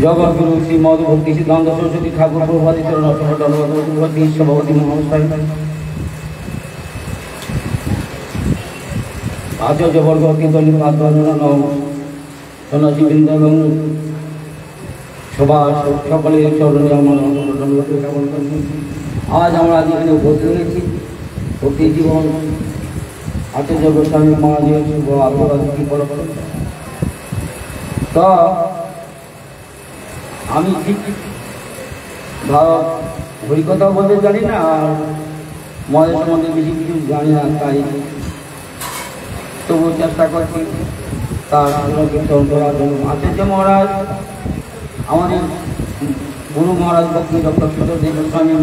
Speaker 5: जगत गुरु श्री मधुभक्ति सिद्धांत सरस्वती ठाकुर प्रभुपाद चरण भगवती सभापति महाशय आचार्य वर्ग के दलित सन्यासीवृंद সকলের চরণে আমার ধন্যবাদ জ্ঞাপন করছি। আজ আমরা যেখানে উপস্থিত হয়েছি ভক্তি জীবন আচার্য গোস্বামী মহারাজের শুভ আগ্রহী পরব। তো আমি ঠিক হরিকথা বলতে জানি না, আর মহারাজ সম্বন্ধে বেশি কিছু জানি না, তাই তবু চেষ্টা করছি তার কীর্তন করার জন্য। আচার্য মহারাজ আমাদের গুরু মহারাজ ভক্তি ডক্টর সুন্দরদেব গোস্বামী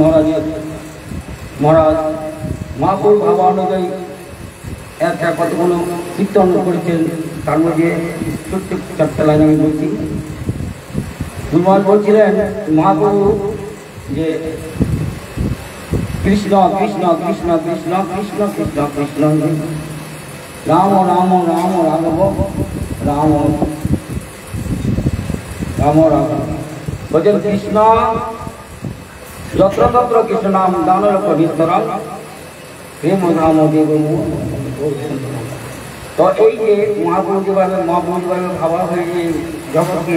Speaker 5: মহারাজ মহাপুর ভাবা অনুযায়ী একটা কতগুলো কীর্তন করেছেন। তার মধ্যে ছোট্ট চারটা লাইন আমি বলছি। গুরুমহারাজ বলছিলেন মহাপ্রভু যে কৃষ্ণ কৃষ্ণ কৃষ্ণ কৃষ্ণ কৃষ্ণ কৃষ্ণ কৃষ্ণ রাম রাম রাম রাঘব রাম রাম রাম বলছেন কৃষ্ণ যত্র তত্র কৃষ্ণ নাম দানলোক বিস্তরণ প্রেম রাম দেব। তো এই যে মহাপ্রভু যেভাবে ভাবা হয়ে যে জগৎকে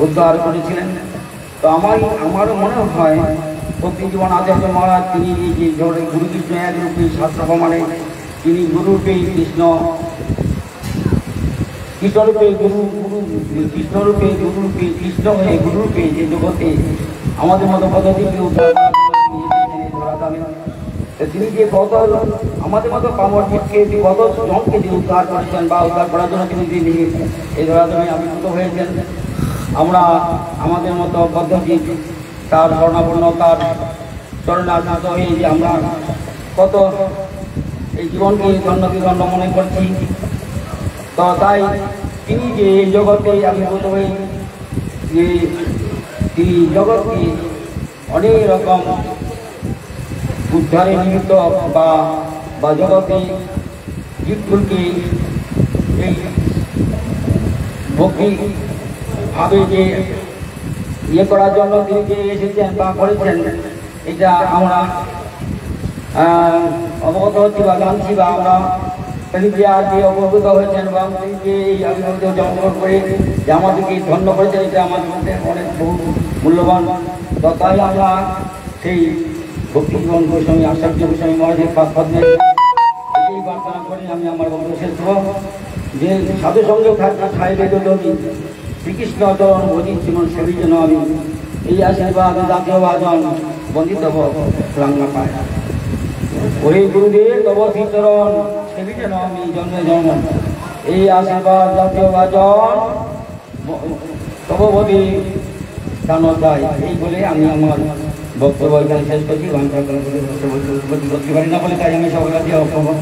Speaker 5: উদ্ধার করেছিলেন, তো আমারও মনে হয় ভক্তি জীবন আচার্য মহারাজ তিনি যে গুরু কৃষ্ণ এক রূপে শাস্ত্র প্রমাণে তিনি গুরুরূপে কৃষ্ণরূপে কৃষ্ণরূপে গুরুরূপে কৃষ্ণ হয়ে গুরুরূপে যে জগতে আমাদের মতো পদ্ধতিকে উদ্ধার তিনি যে আমাদের মতো কামড়কে কত জনকে যে উদ্ধার করেছেন বা উদ্ধার করার জন্য তিনি এই ধরাধমে আবির্ভূত হয়েছেন। আমরা আমাদের মতো পদ্ধতি তার স্বর্ণাপন্ন তার চরণার্জিত হয়ে যে আমরা কত এই জীবনকে ধন্য মনে করছি। তো তাই তিনি যে এই জগতে আবির্ভূত হয়ে যে তিনি জগৎকে অনেক রকম উদ্ধারের নিমিত্ত বা জগতে জীবগুলোকে এই ভক্তি ভাবে যে ইয়ে করার জন্য তিনি যে এসেছেন বা করেছেন, এটা আমরা অবগত হচ্ছি বা জানছি বা আমরা তিনি যে আজ যে অবগত হয়েছেন বা তিনি যে এই আবির্ভাব জন্মগ্রহণ করে যে আমাদেরকে ধন্য করেছেন, এটা আমাদের মধ্যে অনেক বহু মূল্যবান। তো তাই আমরা সেই ভক্তি জীবন গোস্বামী আচার্য গোস্বামী মহারাজের পদ্মে এই প্রার্থনা করি আমি আমার বক্তব্য শেষ করব যে সাধু সঙ্গে থাকতে ছাই বেদী শ্রীকৃষ্ণ চরণ ভজিত জীবন সেবী যেন আমি এই আশীর্বাদ জাতীয় বাজন বন্দিত রান্না পাই। ওই গুরুদেব তব শ্রীচরণ সেবী যেন আমি জন্মে জন্ম এই আশীর্বাদ জাতীয় বাজন তববধি দান পাই। এই বলে আমি আমার বক্তব্য এখানে শেষ করছি। করতে পারি না বলে তাই আমি সবার কাছে ক্ষমা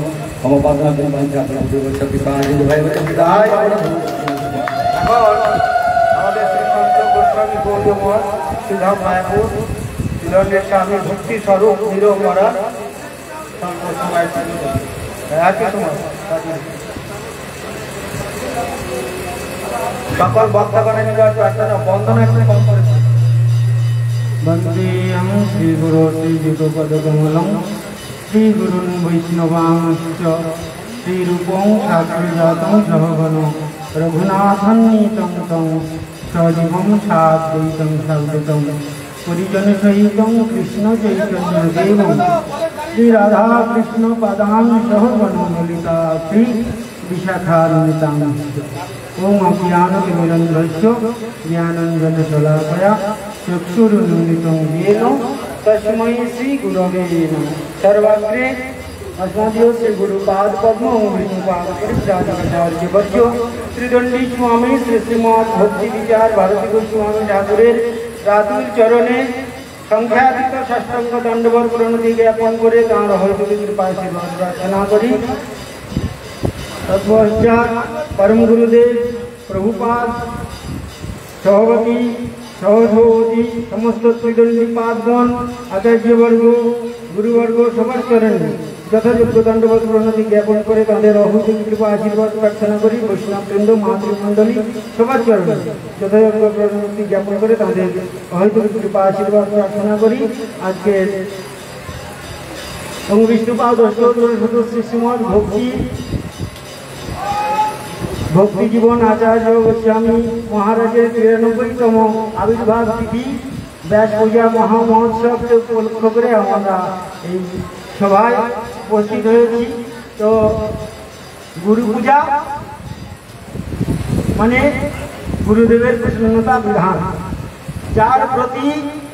Speaker 2: আমাদের শ্রী সন্ত গোস্বামী গৌরমঠ শ্রীধাম মায়াপুর শিলনের স্বামী ভক্তি স্বরূপ নিরোগ মহারাজ সময় একই সময় সকল বক্তাগণের নিকট প্রার্থনা বন্দনা একটু কম করেছে।
Speaker 6: वन्देऽहं श्रीगुरो श्रीयुगपदकमलं श्रीगुरुन् वैष्णवांश्च श्रीरूपं साक्षाजातं सहगणो रघुनाथन्नीतं तं सजीवं साद्वैतं साद्वैतं परिजनसहितं कृष्णचैतन्यदेवं श्रीराधाकृष्णपदान् सहगणो ललिता श्रीविशाखान्वितांश्च ॐ अज्ञानतिमिरन्धस्य ज्ञानञ्जनशलाकया चक्षुरुन्मिलितं येन तस्मै श्रीगुरवे नमः। सर्वाग्रे अस्मदीय श्रीगुरुपादपद्म विष्णुपादपरिव्राजकाचार्यवर्यो श्रीदण्डी स्वामी श्रीश्रीमद् भक्तिविचार भारती गोस्वामी ठाकुरेर रातुल चरणे संख्यातीत षष्ठांग दंडवत प्रणति ज्ञापन करे तार हयतो कृपाय सेवा प्रार्थना करी। तत्पश्चात परम गुरुदेव प्रभुपाद सहवती सहधवती समस्त त्रिदंडी पादगण आचार्यवर्ग गुरुवर्ग सবার चरणे যথাযোগ্য দণ্ডবত প্রণতি জ্ঞাপন করে তাদের অভূত কৃপা আশীর্বাদ প্রার্থনা করি। বৈষ্ণববৃন্দ মাতৃমণ্ডলী সবার চরণে যথাযোগ্য প্রণতি জ্ঞাপন করে তাদের অভূত কৃপা আশীর্বাদ প্রার্থনা করি। আজকে বিষ্ণুপাদ অষ্টদশ শ্রী শ্রীমদ ভক্তি জীবন আচার্য গোস্বামী মহারাজের 93তম আবির্ভাব তিথি ব্যাস পূজা মহামহোৎসবকে উপলক্ষ করে আমরা এই সভায় উপস্থিত হয়েছি। তো গুরু পূজা মানে গুরুদেবের প্রসন্নতা বিধান, যার প্রতি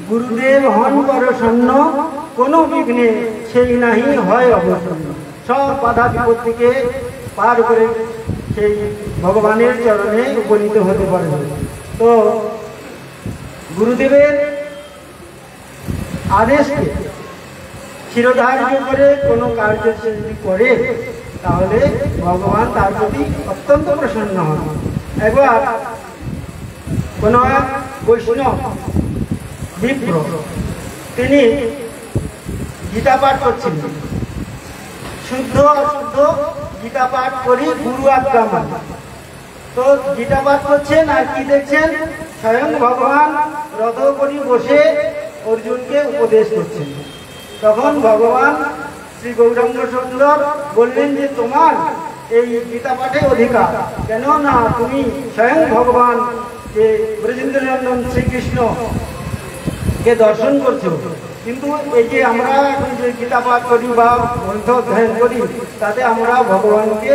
Speaker 6: গুরুদেব হন প্রসন্ন কোনো বিঘ্নে সেই নাহি হয় অবসন্ন। সব বাধা বিপত্তিকে পার করে সেই ভগবানের চরণে উপনীত হতে পারে। তো গুরুদেবের আদেশকে শিরোধার্য করে কোনো কার্য সে যদি করে তাহলে ভগবান তার প্রতি অত্যন্ত প্রসন্ন হন। একবার কোনো এক বৈষ্ণব বিপ্র তিনি গীতা পাঠ করছিলেন। শুদ্ধ অশুদ্ধ গীতা পাঠ করি গুরু আজ্ঞা মানে। তো গীতা পাঠ করছেন আর কি দেখছেন, স্বয়ং ভগবান রথ করি বসে অর্জুনকে উপদেশ করছেন। তখন ভগবান শ্রী গৌরাঙ্গ সুন্দর বললেন যে তোমার এই গীতা পাঠে অধিকার, কেন না তুমি স্বয়ং ভগবান যে ব্রজেন্দ্রনন্দন শ্রীকৃষ্ণ কে দর্শন করছো, কিন্তু এই যে আমরা এখন যে গীতা পাঠ করি বা গ্রন্থ অধ্যয়ন করি তাতে আমরা ভগবানকে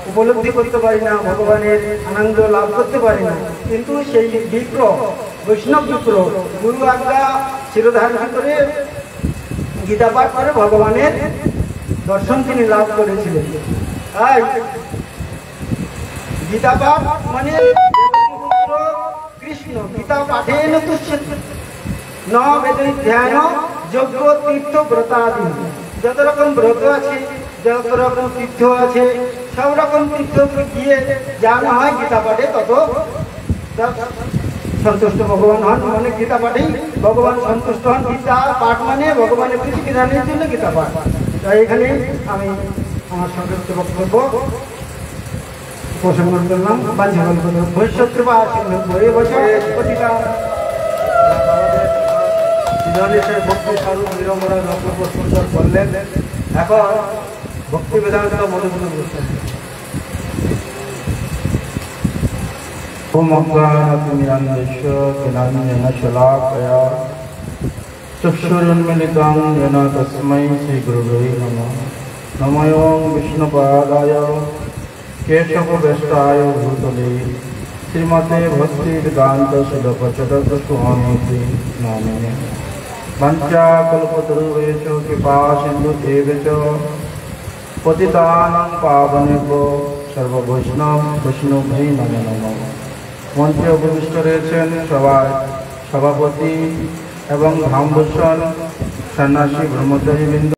Speaker 6: উপলব্ধি করতে পারি না, ভগবানের আনন্দ লাভ করতে পারি না। কিন্তু সেই বিপ্র বৈষ্ণব বিপ্র গুরু আজ্ঞা শিরোধার্য করে গীতা পাঠ করে ভগবানের দর্শন তিনি লাভ করেছিলেন। তাই গীতা পাঠ মানে কৃষ্ণ গীতা পাঠে ন বেদে ধ্যান যজ্ঞ তীর্থ ব্রতাদি, যত রকম ব্রত আছে যত রকম তীর্থ আছে সব রকম তীর্থকে গিয়ে যা না হয় গীতা পাঠে তত সন্তুষ্ট ভগবান হন। মানে গীতা পাঠেই ভগবান সন্তুষ্ট হন। গীতা পাঠ মানে ভগবানের প্রীতি বিধানের জন্য গীতা পাঠ। তাই এখানে আমি আমার সংক্ষিপ্ত বক্তব্য উপসংহার করলাম। ভবিষ্যৎ কৃপা ভক্তি স্বরূপ নিরমরা নকল্প সুন্দর বললেন। এখন ভক্তি বেদান্ত মধুসূদন বলছেন।
Speaker 7: चक्षुरुन्मिलितं येन तस्मै श्रीगुरुवे नमः। नमो विष्णुपादाय केशववेष्टाय भूतले श्रीमते भक्तिवेदान्तसुधपचतत स्वामीति नामिने। वञ्चाकल्पतरुभ्यश्च कृपासिन्धुभ्येव च पतितानां पावनेभ्यो सर्ववैष्णवेभ्यो नमो नमः। মঞ্চে উপবিষ্ট রয়েছেন সবাই সভাপতি এবং ধামভূষণ সন্ন্যাসী ব্রহ্মচারী বৃন্দ।